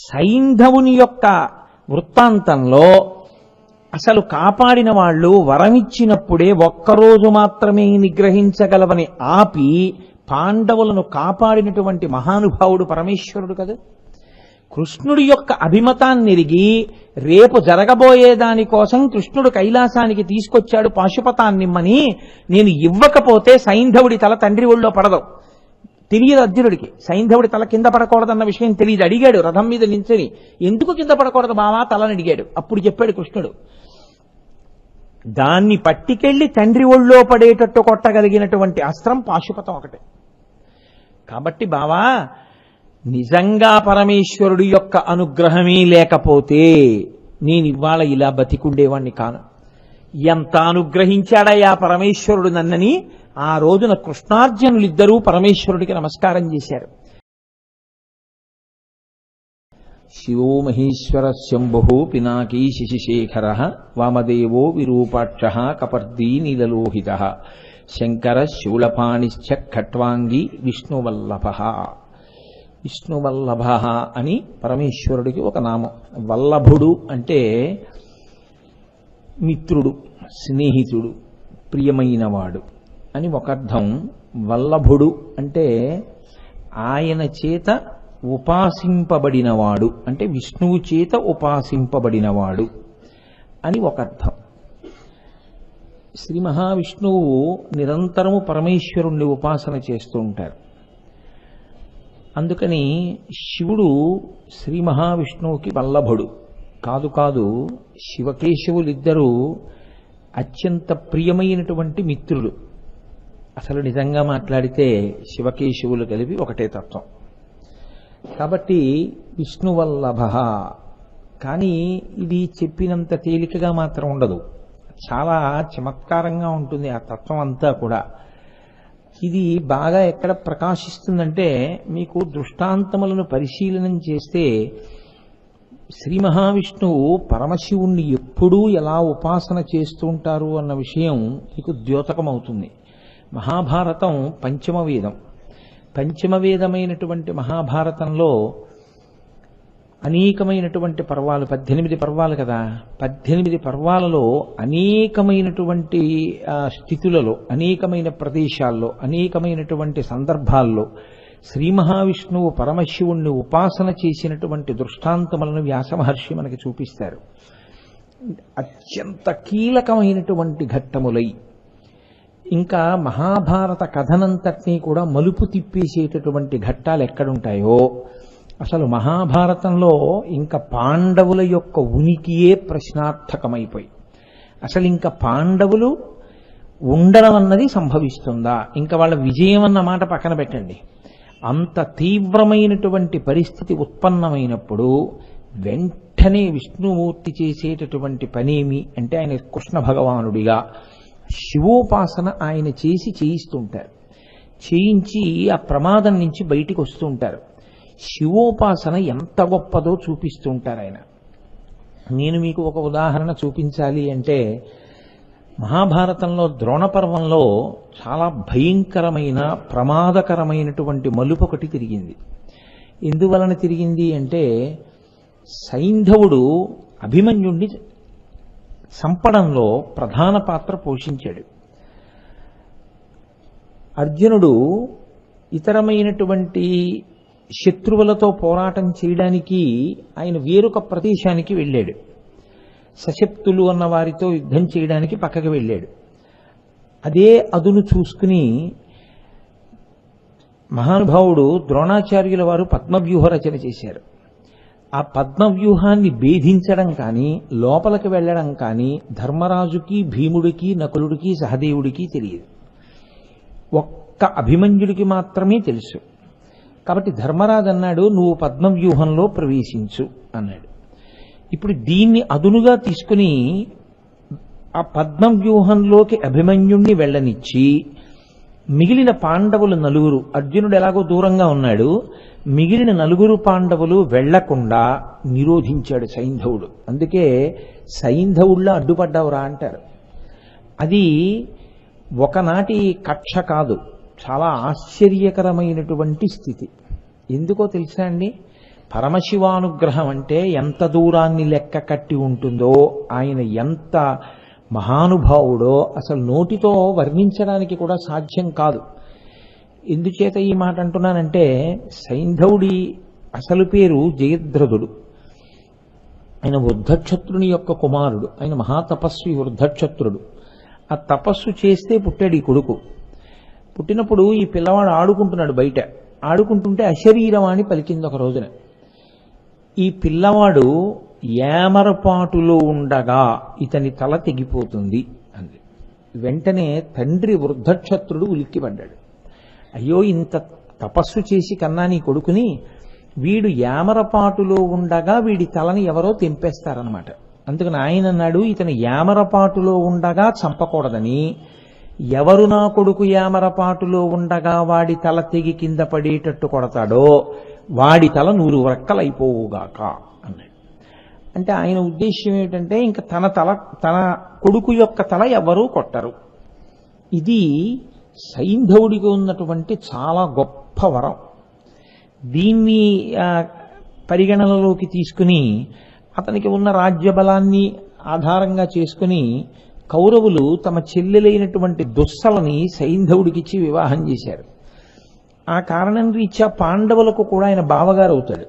సైంధవుని యొక్క వృత్తాంతంలో అసలు కాపాడిన వాళ్ళు వరమిచ్చినప్పుడే ఒక్కరోజు మాత్రమే నిగ్రహించగలవని ఆపి పాండవులను కాపాడినటువంటి మహానుభావుడు పరమేశ్వరుడు కదా. కృష్ణుడి యొక్క అభిమతాన్ని ఎరిగి రేపు జరగబోయే దానికోసం కృష్ణుడు కైలాసానికి తీసుకొచ్చాడు పాశుపతాన్నిమ్మని. నేను ఇవ్వకపోతే సైంధవుడి తల తండ్రి ఒళ్ళో పడదు. తెలియదు అర్జునుడికి సైంధవుడి తల కింద పడకూడదన్న విషయం తెలియదు. అడిగాడు రథం మీద నించుని, ఎందుకు కింద పడకూడదు బావా తలని అడిగాడు. అప్పుడు చెప్పాడు కృష్ణుడు, దాన్ని పట్టికెళ్ళి తండ్రి ఒళ్ళో పడేటట్టు కొట్టగలిగినటువంటి అస్త్రం పాశుపతం ఒకటే. కాబట్టి బావా, నిజంగా పరమేశ్వరుడి యొక్క అనుగ్రహమే లేకపోతే నేను ఇవాళ ఇలా బతికుండేవాణ్ణి కాను. ఎంత అనుగ్రహించాడయ్యా పరమేశ్వరుడు నన్నని ఆ రోజున కృష్ణార్జునులిద్దరూ పరమేశ్వరుడికి నమస్కారం చేశారు. శివో మహేశ్వర శంభు పినాకీ శశిశేఖర వామదేవో విరూపాక్ష కపర్దీ నీలలోహిత శంకర శూలపాణిశ్చ ఖట్వాంగి విష్ణువల్లభ. విష్ణువల్లభ అని పరమేశ్వరుడికి ఒక నామం. వల్లభుడు అంటే మిత్రుడు, స్నేహితుడు, ప్రియమైనవాడు అని ఒక అర్థం. వల్లభుడు అంటే ఆయన చేత ఉపాసింపబడినవాడు, అంటే విష్ణువు చేత ఉపాసింపబడినవాడు అని ఒక అర్థం. శ్రీ మహావిష్ణువు నిరంతరము పరమేశ్వరుణ్ణి ఉపాసన చేస్తూ ఉంటారు. అందుకని శివుడు శ్రీ మహావిష్ణువుకి వల్లభుడు కాదు. కాదు, శివకేశవులిద్దరూ అత్యంత ప్రియమైనటువంటి మిత్రులు. అసలు నిజంగా మాట్లాడితే శివకేశవులు కలిపి ఒకటే తత్వం. కాబట్టి విష్ణువల్లభ. కానీ ఇది చెప్పినంత తేలికగా మాత్రం ఉండదు, చాలా చమత్కారంగా ఉంటుంది ఆ తత్వం అంతా కూడా. ఇది బాగా ఎక్కడ ప్రకాశిస్తుందంటే, మీకు దృష్టాంతములను పరిశీలనం చేస్తే శ్రీ మహావిష్ణువు పరమశివుణ్ణి ఎప్పుడూ ఎలా ఉపాసన చేస్తూ ఉంటారు అన్న విషయం మీకు ద్యోతకమవుతుంది. మహాభారతం పంచమ వేదం. పంచమ వేదమైనటువంటి మహాభారతంలో అనేకమైనటువంటి పర్వాలు, 18 పర్వాలు కదా. 18 పర్వాలలో అనేకమైనటువంటి స్థితులలో, అనేకమైన ప్రదేశాల్లో, అనేకమైనటువంటి సందర్భాల్లో శ్రీ మహావిష్ణువు పరమశివుణ్ణి ఉపాసన చేసినటువంటి దృష్టాంతములను వ్యాసమహర్షి మనకి చూపిస్తారు. అత్యంత కీలకమైనటువంటి ఘట్టములై ఇంకా మహాభారత కథనంతటినీ కూడా మలుపు తిప్పేసేటటువంటి ఘట్టాలు ఎక్కడుంటాయో, అసలు మహాభారతంలో ఇంకా పాండవుల యొక్క ఉనికియే ప్రశ్నార్థకమైపోయి, అసలు ఇంకా పాండవులు ఉండడం అన్నది సంభవిస్తుందా, ఇంకా వాళ్ళ విజయం అన్న మాట పక్కన పెట్టండి. అంత తీవ్రమైనటువంటి పరిస్థితి ఉత్పన్నమైనప్పుడు వెంటనే విష్ణుమూర్తి చేసేటటువంటి పనేమి అంటే, ఆయన కృష్ణ భగవానుడిగా శివోపాసన ఆయన చేయిస్తుంటారు. చేయించి ఆ ప్రమాదం నుంచి బయటికి వస్తూ ఉంటారు. శివోపాసన ఎంత గొప్పదో చూపిస్తూ ఉంటారు ఆయన. నేను మీకు ఒక ఉదాహరణ చూపించాలి అంటే, మహాభారతంలో ద్రోణ పర్వంలో చాలా భయంకరమైన ప్రమాదకరమైనటువంటి మలుపు ఒకటి తిరిగింది. ఎందువలన తిరిగింది అంటే, సైంధవుడు అభిమన్యుణ్ణి చంపడంలో ప్రధాన పాత్ర పోషించాడు. అర్జునుడు ఇతరమైనటువంటి శత్రువులతో పోరాటం చేయడానికి ఆయన వేరొక ప్రదేశానికి వెళ్ళాడు. సశక్తులు అన్న వారితో యుద్ధం చేయడానికి పక్కకి వెళ్ళాడు. అదే అదును చూసుకుని మహానుభావుడు ద్రోణాచార్యుల వారు పద్మవ్యూహ రచన చేశారు. ఆ పద్మవ్యూహాన్ని భేదించడం కానీ, లోపలికి వెళ్ళడం కానీ ధర్మరాజుకి, భీముడికి, నకులుడికి, సహదేవుడికి తెలియదు. ఒక్క అభిమన్యుడికి మాత్రమే తెలుసు. కాబట్టి ధర్మరాజు అన్నాడు, నువ్వు పద్మవ్యూహంలో ప్రవేశించు అన్నాడు. ఇప్పుడు దీన్ని అదునుగా తీసుకుని ఆ పద్మవ్యూహంలోకి అభిమన్యుణ్ణి వెళ్ళనిచ్చి, మిగిలిన పాండవులు నలుగురు, అర్జునుడు ఎలాగో దూరంగా ఉన్నాడు, మిగిలిన నలుగురు పాండవులు వెళ్లకుండా నిరోధించాడు సైంధవుడు. అందుకే సైంధవుళ్ళ అడ్డుపడ్డావురా అంటారు. అది ఒకనాటి కక్ష కాదు, చాలా ఆశ్చర్యకరమైనటువంటి స్థితి. ఎందుకో తెలుసా అండి, పరమశివానుగ్రహం అంటే ఎంత దూరాన్ని లెక్క కట్టి ఉంటుందో, ఆయన ఎంత మహానుభావుడో అసలు నోటితో వర్ణించడానికి కూడా సాధ్యం కాదు. ఎందుచేత ఈ మాట అంటున్నానంటే, సైంధవుడి అసలు పేరు జయద్రథుడు. ఆయన వృద్ధక్షత్రుని యొక్క కుమారుడు. ఆయన మహాతపస్వి వృద్ధక్షత్రుడు. ఆ తపస్సు చేస్తే పుట్టాడు ఈ కొడుకు. పుట్టినప్పుడు ఈ పిల్లవాడు ఆడుకుంటున్నాడు బయట. ఆడుకుంటుంటే అశరీరవాణి పలికింది ఒక రోజున. ఈ పిల్లవాడు ఏమరపాటులో ఉండగా ఇతని తల తెగిపోతుంది అంది. వెంటనే తండ్రి వృద్ధక్షత్రుడు ఉలిక్కిపడ్డాడు. అయ్యో, ఇంత తపస్సు చేసి కన్నా నీ కొడుకుని, వీడు యామరపాటులో ఉండగా వీడి తలని ఎవరో తెంపేస్తారనమాట. అందుకని ఆయన అన్నాడు, ఇతను యామరపాటులో ఉండగా చంపకూడదని, ఎవరు నా కొడుకు యామరపాటులో ఉండగా వాడి తల తెగి కింద పడేటట్టు కొడతాడో వాడి తల 100 వ్రక్కలైపోవుగాక అన్నాడు. అంటే ఆయన ఉద్దేశ్యం ఏమిటంటే, ఇంకా తన కొడుకు యొక్క తల ఎవరూ కొట్టరు. ఇది సైంధవుడికి ఉన్నటువంటి చాలా గొప్ప వరం. దీన్ని పరిగణనలోకి తీసుకుని అతనికి ఉన్న రాజ్యబలాన్ని ఆధారంగా చేసుకుని కౌరవులు తమ చెల్లెలైనటువంటి దుస్సలని సైంధవుడికిచ్చి వివాహం చేశారు. ఆ కారణం రీత్యా పాండవులకు కూడా ఆయన బావగారు అవుతాడు.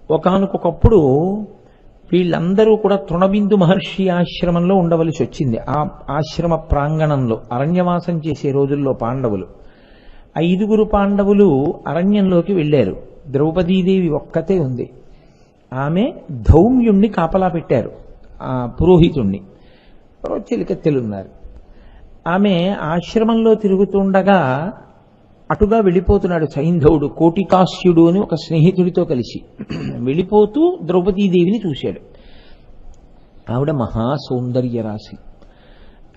ఒకానొకప్పుడు వీళ్ళందరూ కూడా తృణబిందు మహర్షి ఆశ్రమంలో ఉండవలసి వచ్చింది. ఆ ఆశ్రమ ప్రాంగణంలో అరణ్యవాసం చేసే రోజుల్లో పాండవులు 5 పాండవులు అరణ్యంలోకి వెళ్ళారు. ద్రౌపదీదేవి ఒక్కతే ఉంది. ఆమె ధౌమ్యుణ్ణి కాపలా పెట్టారు, ఆ పురోహితుణ్ణి. చెలికత్తెలున్నారు. ఆమె ఆశ్రమంలో తిరుగుతుండగా అటుగా వెళ్ళిపోతున్నాడు సైంధవుడు. కోటికాస్యుడు అని ఒక స్నేహితుడితో కలిసి వెళ్ళిపోతూ ద్రౌపదీదేవిని చూశాడు. ఆవిడ మహాసౌందర్య రాశి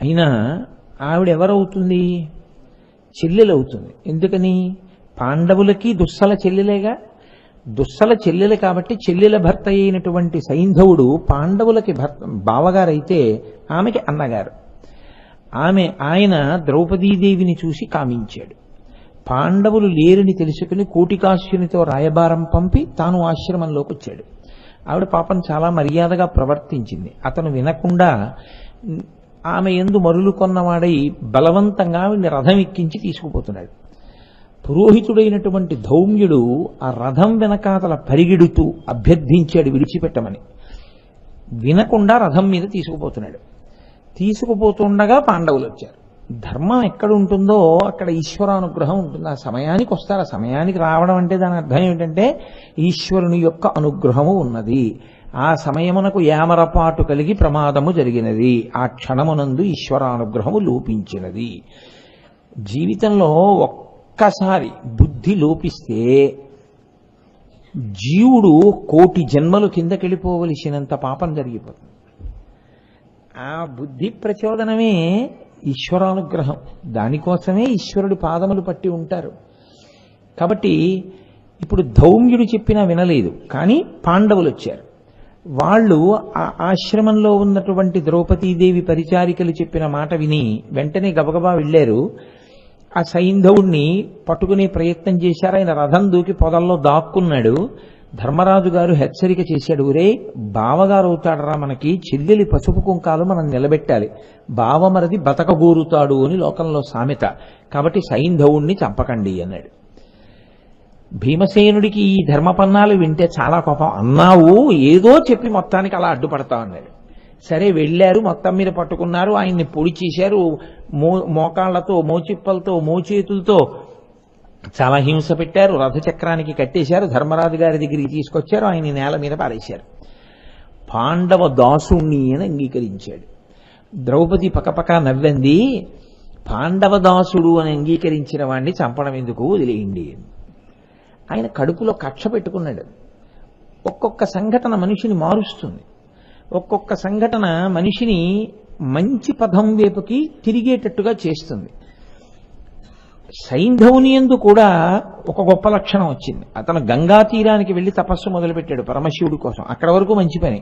అయినా ఆవిడెవరవుతుంది? చెల్లెలవుతుంది. ఎందుకని? పాండవులకి దుస్సల చెల్లెలేగా. దుస్సల చెల్లెలు కాబట్టి చెల్లెల భర్త అయినటువంటి సైంధవుడు పాండవులకి బావగారైతే ఆమెకి అన్నగారు. ఆయన ద్రౌపదీదేవిని చూసి కామించాడు. పాండవులు లేరని తెలుసుకుని కోటికాస్యునితో రాయబారం పంపి తాను ఆశ్రమంలోకి వచ్చాడు. ఆవిడ పాపం చాలా మర్యాదగా ప్రవర్తించింది. అతను వినకుండా ఆమె యందు మరులు కొన్నవాడై బలవంతంగా ఆవిడ్ని రథం ఎక్కించి తీసుకుపోతున్నాడు. పురోహితుడైనటువంటి ధౌమ్యుడు ఆ రథం వెనకాతల పరిగెడుతూ అభ్యర్థించాడు విడిచిపెట్టమని. వినకుండా రథం మీద తీసుకుపోతున్నాడు. తీసుకుపోతుండగా పాండవులు వచ్చారు. ధర్మం ఎక్కడ ఉంటుందో అక్కడ ఈశ్వరానుగ్రహం ఉంటుంది. ఆ సమయానికి వస్తారు. ఆ సమయానికి రావడం అంటే దాని అర్థం ఏమిటంటే ఈశ్వరుని యొక్క అనుగ్రహము ఉన్నది. ఆ సమయమునకు యామరపాటు కలిగి ప్రమాదము జరిగినది. ఆ క్షణమునందు ఈశ్వరానుగ్రహము లోపించినది. జీవితంలో ఒక్కసారి బుద్ధి లోపిస్తే జీవుడు 1,000,000 జన్మలు కిందకెళ్ళిపోవలసినంత పాపం జరిగిపోతుంది. ఆ బుద్ధి ప్రచోదనమే ఈశ్వరానుగ్రహం. దానికోసమే ఈశ్వరుడి పాదములు పట్టి ఉంటారు. కాబట్టి ఇప్పుడు ధౌమ్యుడు చెప్పినా వినలేదు, కానీ పాండవులు వచ్చారు. వాళ్ళు ఆ ఆశ్రమంలో ఉన్నటువంటి ద్రౌపదీదేవి పరిచారికలు చెప్పిన మాట విని వెంటనే గబగబా వెళ్ళారు. ఆ సైంధవుణ్ణి పట్టుకునే ప్రయత్నం చేశారు. ఆయన రథం దూకి పొదల్లో దాక్కున్నాడు. ధర్మరాజు గారు హెచ్చరిక చేశాడు, ఒరే బావగారు అవుతాడరా మనకి, చెల్లెలి పసుపు కుంకాలు మనం నిలబెట్టాలి, బావమరది బతకగోరుతాడు అని లోకంలో సామెత, కాబట్టి సైంధవుణ్ణి చంపకండి అన్నాడు. భీమసేనుడికి ఈ ధర్మపన్నాలు వింటే చాలా కోపం. అన్నావు, ఏదో చెప్పి మొత్తానికి అలా అడ్డుపడతా అన్నాడు. సరే వెళ్ళారు, మొత్తం మీద పట్టుకున్నారు. ఆయన్ని పొడి చేశారు. మోకాళ్లతో, మోచిప్పలతో, మోచేతులతో చాలా హింస పెట్టారు. రథచక్రానికి కట్టేశారు. ధర్మరాజు గారి దగ్గరికి తీసుకొచ్చారు. ఆయన నేల మీద పారేశారు. పాండవ దాసుణ్ణి అని అంగీకరించాడు. ద్రౌపది పకపక నవ్వంది. పాండవ దాసుడు అని అంగీకరించిన వాడిని చంపడం ఎందుకు, వదిలేయండి. ఆయన కడుపులో కక్ష పెట్టుకున్నాడు. ఒక్కొక్క సంఘటన మనిషిని మారుస్తుంది. ఒక్కొక్క సంఘటన మనిషిని మంచి పదం వైపుకి తిరిగేటట్టుగా చేస్తుంది. సైంధవుని యందు కూడా ఒక గొప్ప లక్షణం వచ్చింది. అతను గంగా తీరానికి వెళ్ళి తపస్సు మొదలుపెట్టాడు పరమశివుడి కోసం. అక్కడ వరకు మంచి పని.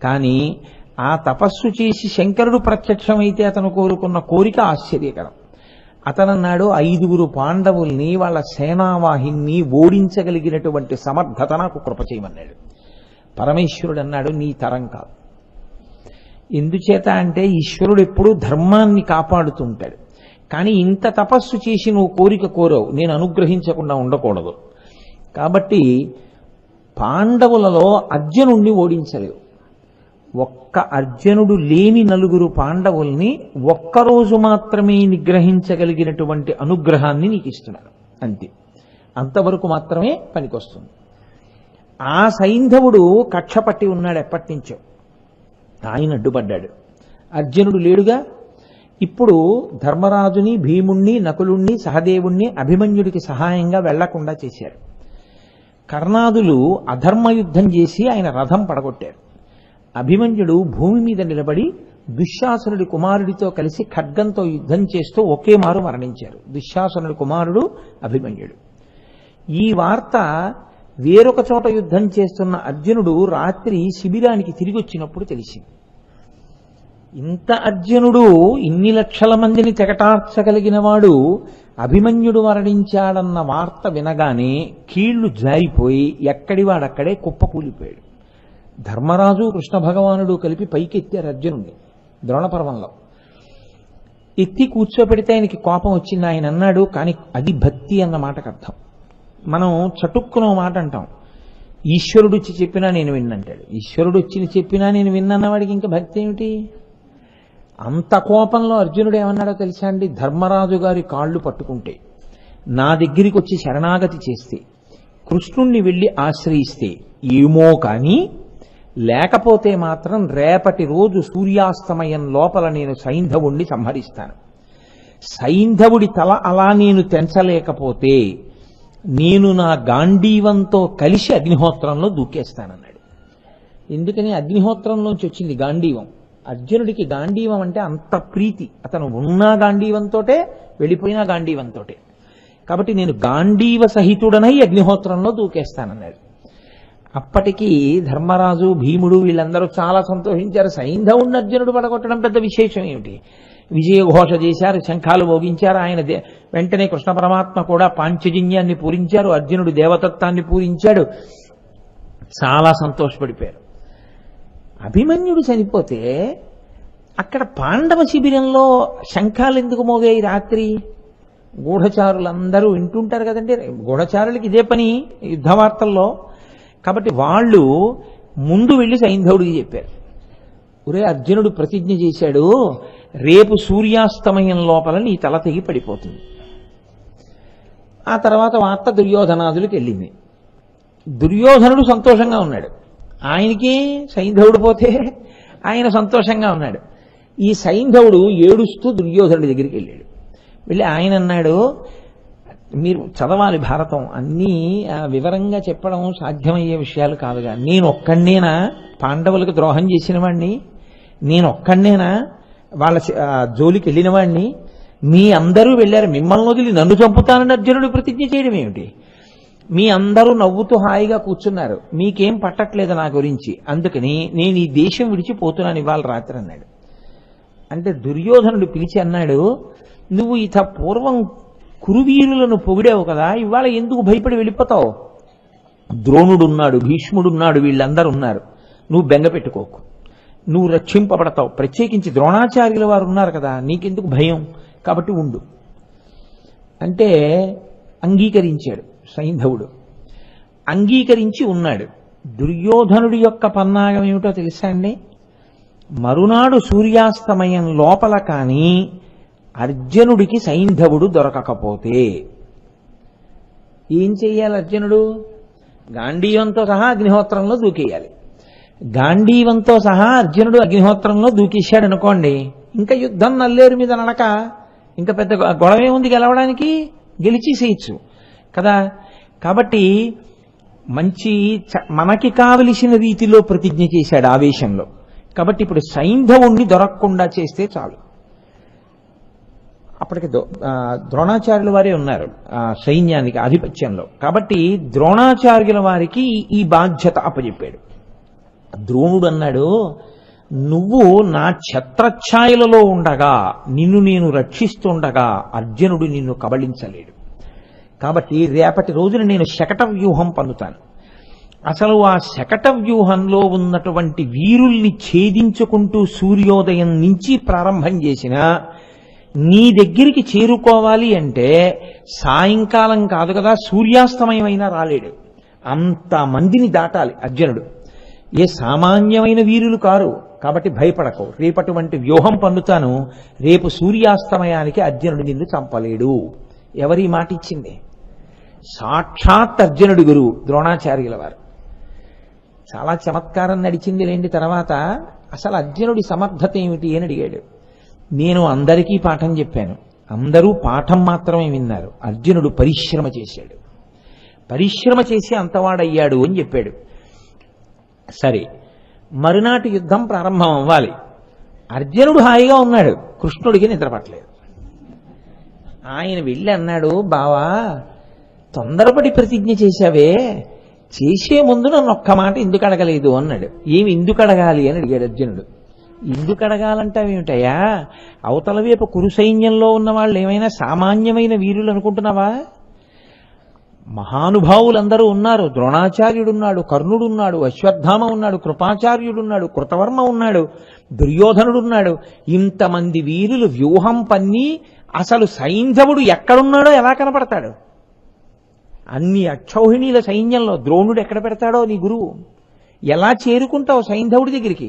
కానీ ఆ తపస్సు చేసి శంకరుడు ప్రత్యక్షమైతే అతను కోరుకున్న కోరిక ఆశ్చర్యకరం. అతనన్నాడు 5 పాండవుల్ని వాళ్ళ సేనావాహిని ఓడించగలిగినటువంటి సమర్థత నాకు కృప చేయమన్నాడు. పరమేశ్వరుడు అన్నాడు, నీ తరం కాదు. ఎందుచేత అంటే ఈశ్వరుడు ఎప్పుడూ ధర్మాన్ని కాపాడుతుంటాడు. కానీ ఇంత తపస్సు చేసి నువ్వు కోరిక కోరావు, నేను అనుగ్రహించకుండా ఉండకూడదు. కాబట్టి పాండవులలో అర్జునుణ్ణి ఓడించలేవు. ఒక్క అర్జునుడు లేని 4 పాండవుల్ని ఒక్కరోజు మాత్రమే నిగ్రహించగలిగినటువంటి అనుగ్రహాన్ని నీకు ఇస్తున్నాడు. అంతే, అంతవరకు మాత్రమే పనికొస్తుంది. ఆ సైంధవుడు కక్ష పట్టి ఉన్నాడు ఎప్పటి నుంచో. ఆయన అడ్డుపడ్డాడు. అర్జునుడు లేడుగా. ఇప్పుడు ధర్మరాజుని, భీముణ్ణి, నకులుణ్ణి, సహదేవుణ్ణి అభిమన్యుడికి సహాయంగా వెళ్లకుండా చేశారు. కర్ణాదులు అధర్మయుద్ధం చేసి ఆయన రథం పడగొట్టారు. అభిమన్యుడు భూమి మీద నిలబడి దుశ్శాసనుడి కుమారుడితో కలిసి ఖడ్గంతో యుద్ధం చేస్తూ ఒకే మారు మరణించారు. దుశ్శాసనుడి కుమారుడు అభిమన్యుడు. ఈ వార్త వేరొక చోట యుద్ధం చేస్తున్న అర్జునుడు రాత్రి శిబిరానికి తిరిగి వచ్చినప్పుడు తెలిసింది. ఇంత అర్జునుడు ఇన్ని లక్షల మందిని తెగటార్చగలిగిన వాడు అభిమన్యుడు మరణించాడన్న వార్త వినగానే కీళ్లు జారిపోయి ఎక్కడివాడక్కడే కుప్పకూలిపోయాడు. ధర్మరాజు, కృష్ణ భగవానుడు కలిపి పైకెత్తారు అర్జునుడిని ద్రోణపర్వంలో. ఎత్తి కూర్చోపెడితే ఆయనకి కోపం వచ్చింది. ఆయన అన్నాడు, కానీ అది భక్తి అన్న మాటకు అర్థం. మనం చటుక్కున మాట అంటాం, ఈశ్వరుడు వచ్చి చెప్పినా నేను విన్నంటాడు. ఈశ్వరుడు వచ్చి చెప్పినా నేను విన్నన్న వాడికి ఇంకా భక్తి ఏమిటి? అంత కోపంలో అర్జునుడు ఏమన్నాడో తెలుసా అండి? ధర్మరాజు గారి కాళ్ళు పట్టుకుంటే, నా దగ్గరికి వచ్చి శరణాగతి చేస్తే, కృష్ణుణ్ణి వెళ్ళి ఆశ్రయిస్తే ఏమో కానీ, లేకపోతే మాత్రం రేపటి రోజు సూర్యాస్తమయం లోపల నేను సైంధవుణ్ణి సంహరిస్తాను. సైంధవుడి తల అలా నేను తెంచలేకపోతే నేను నా గాంధీవంతో కలిసి అగ్నిహోత్రంలో దూకేస్తానన్నాడు. ఎందుకని? అగ్నిహోత్రంలోంచి వచ్చింది గాంధీవం. అర్జునుడికి గాంధీవం అంటే అంత ప్రీతి. అతను ఉన్నా గాంధీవంతోటే, వెళ్ళిపోయినా గాంధీవంతోటే. కాబట్టి నేను గాంధీవ సహితుడనై అగ్నిహోత్రంలో దూకేస్తానన్నాడు. అప్పటికి ధర్మరాజు, భీముడు వీళ్ళందరూ చాలా సంతోషించారు. సైంధవుణ్ణి అర్జునుడు పడగొట్టడం పెద్ద విశేషం ఏమిటి? విజయఘోష చేశారు, శంఖాలు మోగించారు. ఆయన వెంటనే కృష్ణ పరమాత్మ కూడా పాంచజన్యాన్ని పూరించారు, అర్జునుడు దేవతత్వాన్ని పూరించాడు. చాలా సంతోషపడిపోయారు. అభిమన్యుడు చనిపోతే అక్కడ పాండవ శిబిరంలో శంఖాలు ఎందుకు మోగాయి రాత్రి? గూఢచారులందరూ వింటుంటారు కదండి, గూఢచారులకి ఇదే పని యుద్ధవార్తల్లో. కాబట్టి వాళ్ళు ముందు వెళ్ళి సైంధవుడికి చెప్పారు, ఒరే అర్జునుడు ప్రతిజ్ఞ చేశాడు, రేపు సూర్యాస్తమయం లోపల నీ తల తెగి పడిపోతుంది. ఆ తర్వాత వార్త దుర్యోధనాదులకు వెళ్ళింది. దుర్యోధనుడు సంతోషంగా ఉన్నాడు. ఆయనకి సైంధవుడు పోతే ఆయన సంతోషంగా ఉన్నాడు. ఈ సైంధవుడు ఏడుస్తూ దుర్యోధనుడి దగ్గరికి వెళ్ళాడు. వెళ్ళి ఆయన అన్నాడు, మీరు చదవాలి భారతం, అన్నీ వివరంగా చెప్పడం సాధ్యమయ్యే విషయాలు కాదుగా. నేను ఒక్కడనేనా పాండవులకు ద్రోహం చేసిన వాడిని? నేను ఒక్కడనేనా వాళ్ళ జోలికి వెళ్ళిన వాడిని? మీ అందరూ వెళ్ళారు, మిమ్మల్ని వదిలి నన్ను చంపుతానని అర్జునుడు ప్రతిజ్ఞ చేయడం ఏమిటి? మీ అందరూ నవ్వుతూ హాయిగా కూర్చున్నారు, మీకేం పట్టట్లేదు నా గురించి, అందుకని నేను ఈ దేశం విడిచిపోతున్నాను ఇవాళ రాత్రి అన్నాడు. అంటే దుర్యోధనుడు పిలిచి అన్నాడు, నువ్వు ఇత పూర్వం కురువీరులను పొగిడావు కదా, ఇవాళ ఎందుకు భయపడి వెళ్ళిపోతావు? ద్రోణుడున్నాడు, భీష్ముడున్నాడు, వీళ్ళందరూ ఉన్నారు, నువ్వు బెంగ పెట్టుకోకు, నువ్వు రక్షింపబడతావు. ప్రత్యేకించి ద్రోణాచార్యుల వారు ఉన్నారు కదా, నీకెందుకు భయం, కాబట్టి ఉండు అంటే అంగీకరించాడు సైంధవుడు. అంగీకరించి ఉన్నాడు. దుర్యోధనుడి యొక్క పన్నాగం ఏమిటో తెలుసా అండి? మరునాడు సూర్యాస్తమయం లోపల కానీ అర్జునుడికి సైంధవుడు దొరకకపోతే ఏం చెయ్యాలి? అర్జునుడు గాంధీవంతో సహా అగ్నిహోత్రంలో దూకేయాలి. గాంధీవంతో సహా అర్జునుడు అగ్నిహోత్రంలో దూకేశాడు అనుకోండి, ఇంకా యుద్ధం నల్లేరు మీద నడక, ఇంకా పెద్ద గొడవే ఉంది గెలవడానికి, గెలిచేసేయచ్చు కదా. కాబట్టి మంచి మనకి కావలసిన రీతిలో ప్రతిజ్ఞ చేశాడు ఆవేశంలో. కాబట్టి ఇప్పుడు సైంధవుణ్ణి దొరకకుండా చేస్తే చాలు. అప్పటికి ద్రోణాచార్యుల వారే ఉన్నారు సైన్యానికి ఆధిపత్యంలో. కాబట్టి ద్రోణాచార్యుల వారికి ఈ బాధ్యత అప్పచెప్పాడు. ద్రోణుడు అన్నాడు, నువ్వు నా ఛత్రఛాయలలో ఉండగా నిన్ను నేను రక్షిస్తుండగా అర్జునుడు నిన్ను కబళించలేడు. కాబట్టి రేపటి రోజున నేను శకట వ్యూహం పన్నుతాను. అసలు ఆ శకట వ్యూహంలో ఉన్నటువంటి వీరుల్ని ఛేదించుకుంటూ సూర్యోదయం నుంచి ప్రారంభం చేసిన నీ దగ్గరికి చేరుకోవాలి అంటే సాయంకాలం కాదు కదా, సూర్యాస్తమయమైనా రాలేడు. అంతమందిని దాటాలి అర్జునుడు. ఏ సామాన్యమైన వీరులు కారు. కాబట్టి భయపడకు, రేపటువంటి వ్యూహం పన్నుతాను. రేపు సూర్యాస్తమయానికి అర్జునుడు నిన్ను చంపలేడు. ఎవరి మాట ఇచ్చింది? సాక్షాత్ అర్జునుడి గురువు ద్రోణాచార్యుల వారు. చాలా చమత్కారం నడిచింది లేండి. తర్వాత అసలు అర్జునుడి సమర్థత ఏమిటి అని అడిగాడు. నేను అందరికీ పాఠం చెప్పాను, అందరూ పాఠం మాత్రమే విన్నారు. అర్జునుడు పరిశ్రమ చేశాడు, పరిశ్రమ చేసి అంతవాడయ్యాడు అని చెప్పాడు. సరే, మరునాటి యుద్ధం ప్రారంభం అవ్వాలి. అర్జునుడు హాయిగా ఉన్నాడు, కృష్ణుడికి నిద్రపట్టలేదు. ఆయన వెళ్ళి అన్నాడు, బావా తొందరపడి ప్రతిజ్ఞ చేశావే, చేసే ముందు నన్ను ఒక్క మాట ఎందుకు అడగలేదు అన్నాడు. ఏమి ఎందుకు అడగాలి అని అడిగాడు అర్జునుడు. ఎందుకు అడగాలంటావేమిటయా? అవతల వైపు కురు సైన్యంలో ఉన్న వాళ్ళు ఏమైనా సామాన్యమైన వీరులు అనుకుంటున్నావా? మహానుభావులందరూ ఉన్నారు. ద్రోణాచార్యుడున్నాడు, కర్ణుడున్నాడు, అశ్వత్థామ ఉన్నాడు, కృపాచార్యుడున్నాడు, కృతవర్మ ఉన్నాడు, దుర్యోధనుడున్నాడు. ఇంతమంది వీరులు వ్యూహం పన్ని అసలు సైంధవుడు ఎక్కడున్నాడో ఎలా కనపడతాడు? అన్ని అక్షౌహిణీల సైన్యంలో ద్రోణుడు ఎక్కడ పెడతాడో నీ గురువు? ఎలా చేరుకుంటావు సైంధవుడి దగ్గరికి?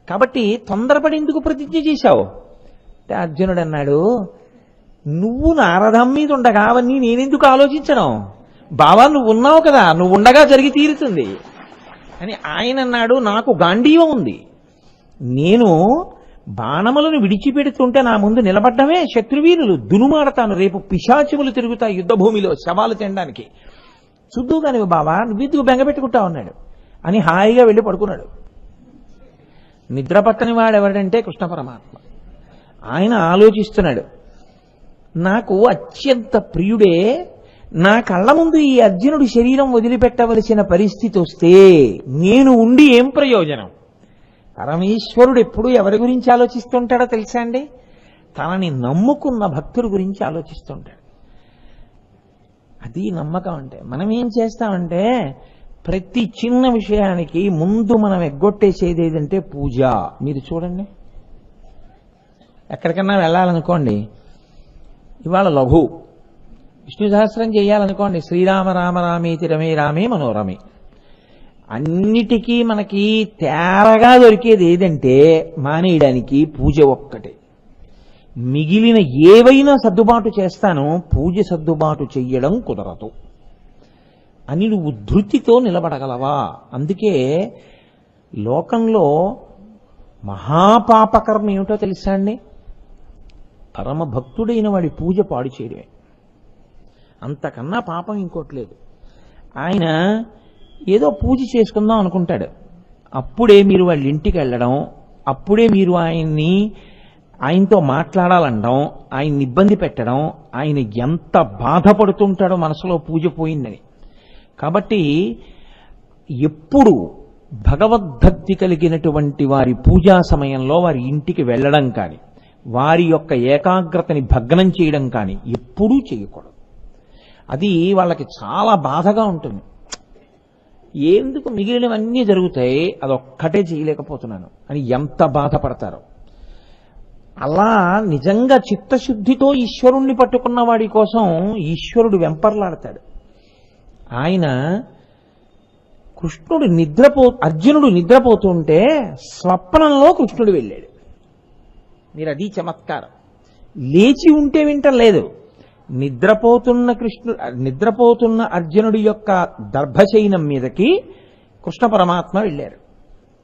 కాబట్టి తొందరపడి ఎందుకు ప్రతిజ్ఞ చేశావు అంటే అర్జునుడు అన్నాడు, నువ్వు నారథం మీద ఉండగా అవన్నీ నేనెందుకు ఆలోచించను? బావా నువ్వు ఉన్నావు కదా, నువ్వు ఉండగా జరిగి తీరుతుంది అని ఆయన అన్నాడు. నాకు గాంధీవం ఉంది, నేను బాణములను విడిచిపెడుతుంటే నా ముందు నిలబడ్డమే శత్రువీరులు దునుమాడతాను. రేపు పిశాచుములు తిరుగుతాయి యుద్ధభూమిలో శవాలు తినడానికి. చూద్దు కాని బావా నువ్వెందుకు బెంగపెట్టుకుంటావు అన్నాడు. అని హాయిగా వెళ్ళి పడుకున్నాడు. నిద్ర పట్టని వాడెవడంటే కృష్ణ పరమాత్మ. ఆయన ఆలోచిస్తున్నాడు, నాకు అత్యంత ప్రియుడే నా కళ్ళ ముందు ఈ అర్జునుడి శరీరం వదిలిపెట్టవలసిన పరిస్థితి వస్తే నేను ఉండి ఏం ప్రయోజనం? పరమేశ్వరుడు ఎప్పుడు ఎవరి గురించి ఆలోచిస్తుంటాడో తెలుసా అండి? తనని నమ్ముకున్న భక్తుడి గురించి ఆలోచిస్తుంటాడు. అది నమ్మకం అంటే. మనం ఏం చేస్తామంటే ప్రతి చిన్న విషయానికి ముందు మనం ఎగ్గొట్టేసేది ఏదంటే పూజ. మీరు చూడండి, ఎక్కడికన్నా వెళ్ళాలనుకోండి, ఇవాళ లఘు విష్ణు సహస్రం చేయాలనుకోండి, శ్రీరామ రామ రామేతి రమే రామే మనోరమే. అన్నిటికీ మనకి తేరగా దొరికేది ఏదంటే మానేయడానికి పూజ ఒక్కటే. మిగిలిన ఏవైనా సర్దుబాటు చేస్తాను, పూజ సర్దుబాటు చెయ్యడం కుదరదు అని నువ్వు ధృతితో నిలబడగలవా? అందుకే లోకంలో మహాపాపకర్మ ఏమిటో తెలుసా అండి? పరమ భక్తుడైన వాడి పూజ పాడు చేయడమే. అంతకన్నా పాపం ఇంకోట్లేదు. ఆయన ఏదో పూజ చేసుకుందాం అనుకుంటాడు, అప్పుడే మీరు వాళ్ళ ఇంటికి వెళ్ళడం, అప్పుడే మీరు ఆయనతో మాట్లాడాలనడం, ఆయన్ని ఇబ్బంది పెట్టడం, ఆయన ఎంత బాధపడుతుంటాడో మనసులో పూజ పోయిందని. కాబట్టి ఎప్పుడు భగవద్భక్తి కలిగినటువంటి వారి పూజా సమయంలో వారి ఇంటికి వెళ్ళడం కానీ, వారి యొక్క ఏకాగ్రతని భగ్నం చేయడం కానీ ఎప్పుడూ చేయకూడదు. అది వాళ్ళకి చాలా బాధగా ఉంటుంది. ఎందుకు మిగిలినవన్నీ జరుగుతాయి, అదొక్కటే చేయలేకపోతున్నాను అని ఎంత బాధపడతారో. అలా నిజంగా చిత్తశుద్ధితో ఈశ్వరుణ్ణి పట్టుకున్న వాడి కోసం ఈశ్వరుడు వెంపర్లాడతాడు. ఆయన అర్జునుడు నిద్రపోతుంటే స్వప్నంలో కృష్ణుడు వెళ్ళాడు. మీరు అది చమత్కారం. లేచి ఉంటే వింటలేదు. నిద్రపోతున్న అర్జునుడి యొక్క దర్భశయనం మీదకి కృష్ణ పరమాత్మ వెళ్ళారు.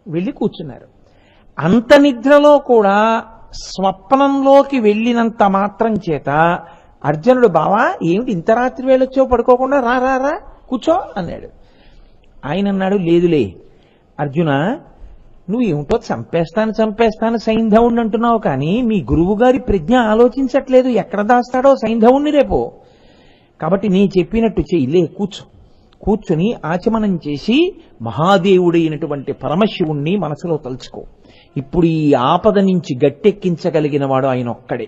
వెళ్ళి కూర్చున్నారు. అంత నిద్రలో కూడా స్వప్నంలోకి వెళ్ళినంత మాత్రం చేత అర్జునుడు, బావా ఏమిటి ఇంత రాత్రి వేళొచ్చో పడుకోకుండా, రా రా రా కూర్చో అన్నాడు. ఆయన అన్నాడు, లేదులే అర్జున, నువ్వు ఏమిటో చంపేస్తాను సైంధవుణ్ణి అంటున్నావు, కానీ మీ గురువు గారి ప్రజ్ఞ ఆలోచించట్లేదు ఎక్కడ దాస్తాడో సైంధవుణ్ణి రేపు. కాబట్టి నీ చెప్పినట్టు చెయ్యిలే, కూర్చో కూర్చుని ఆచమనం చేసి మహాదేవుడైనటువంటి పరమశివుణ్ణి మనసులో తలుచుకో. ఇప్పుడు ఈ ఆపద నుంచి గట్టెక్కించగలిగిన వాడు ఆయన ఒక్కడే.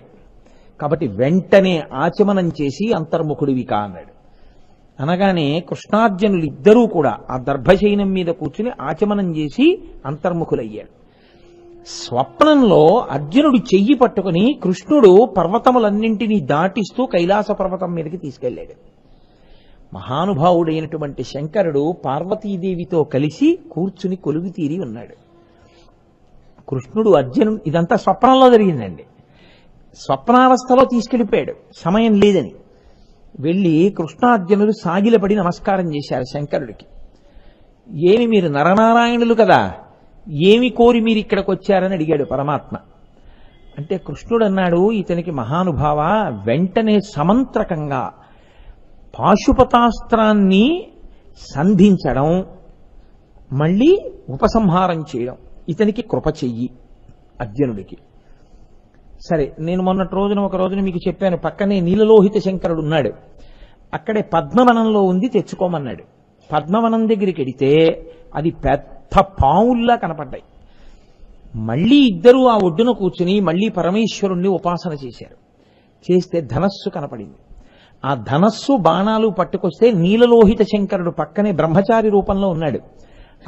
కాబట్టి వెంటనే ఆచమనం చేసి అంతర్ముఖుడివి కా అన్నాడు. అనగానే కృష్ణార్జునులు ఇద్దరూ కూడా ఆ దర్భశయనం మీద కూర్చుని ఆచమనం చేసి అంతర్ముఖులయ్యారు. స్వప్నంలో అర్జునుడు చెయ్యి పట్టుకుని కృష్ణుడు పర్వతములన్నింటినీ దాటిస్తూ కైలాస పర్వతం మీదకి తీసుకెళ్లాడు. మహానుభావుడైనటువంటి శంకరుడు పార్వతీదేవితో కలిసి కూర్చుని కొలువు తీరి ఉన్నాడు. కృష్ణుడు అర్జునుడు, ఇదంతా స్వప్నంలో జరిగిందండి. స్వప్నావస్థలో తీసుకెళ్ళిపోయాడు సమయం లేదని. వెళ్ళి కృష్ణార్జునులు సాగిలపడి నమస్కారం చేశారు శంకరుడికి. ఏమి మీరు నరనారాయణులు కదా, ఏమి కోరి మీరు ఇక్కడికి వచ్చారని అడిగాడు పరమాత్మ. అంటే కృష్ణుడు అన్నాడు, ఇతనికి మహానుభావ వెంటనే సమంత్రకంగా పాశుపతాస్త్రాన్ని సంధించడం, మళ్ళీ ఉపసంహారం చేయడం ఇతనికి కృప చెయ్యి అర్జునుడికి. సరే, నేను మొన్నటి రోజున ఒక రోజున మీకు చెప్పాను, పక్కనే నీలలోహిత శంకరుడు ఉన్నాడు, అక్కడే పద్మవనంలో ఉంది, తెచ్చుకోమన్నాడు. పద్మవనం దగ్గరికి వెడితే అది పెద్ద పావుల్లా కనపడ్డాయి. మళ్ళీ ఇద్దరూ ఆ ఒడ్డున కూర్చుని మళ్ళీ పరమేశ్వరుణ్ణి ఉపాసన చేశారు. చేస్తే ధనస్సు కనపడింది. ఆ ధనస్సు బాణాలు పట్టుకొస్తే నీలలోహిత శంకరుడు పక్కనే బ్రహ్మచారి రూపంలో ఉన్నాడు.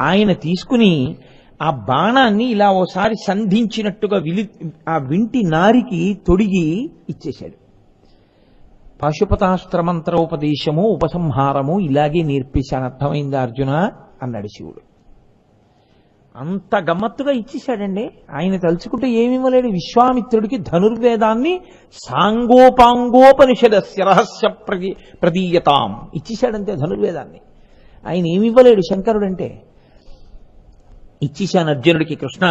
ఆయన తీసుకుని ఆ బాణాన్ని ఇలా ఓసారి సంధించినట్టుగా ఆ వింటి నారికి తొడిగి ఇచ్చేశాడు. పాశుపతాస్త్రమంత్రోపదేశము ఉపసంహారము ఇలాగే నేర్పించాను, అర్థమైందా అర్జున అన్నాడు శివుడు. అంత గమ్మత్తుగా ఇచ్చేశాడండి. ఆయన తలుచుకుంటే ఏమివ్వలేడు. విశ్వామిత్రుడికి ధనుర్వేదాన్ని సాంగోపాంగోపనిషదస్య రహస్య ప్రదీయతాం ఇచ్చేశాడంతే ధనుర్వేదాన్ని. ఆయన ఏమివ్వలేడు శంకరుడంటే. ఇచ్చేశాను అర్జునుడికి. కృష్ణ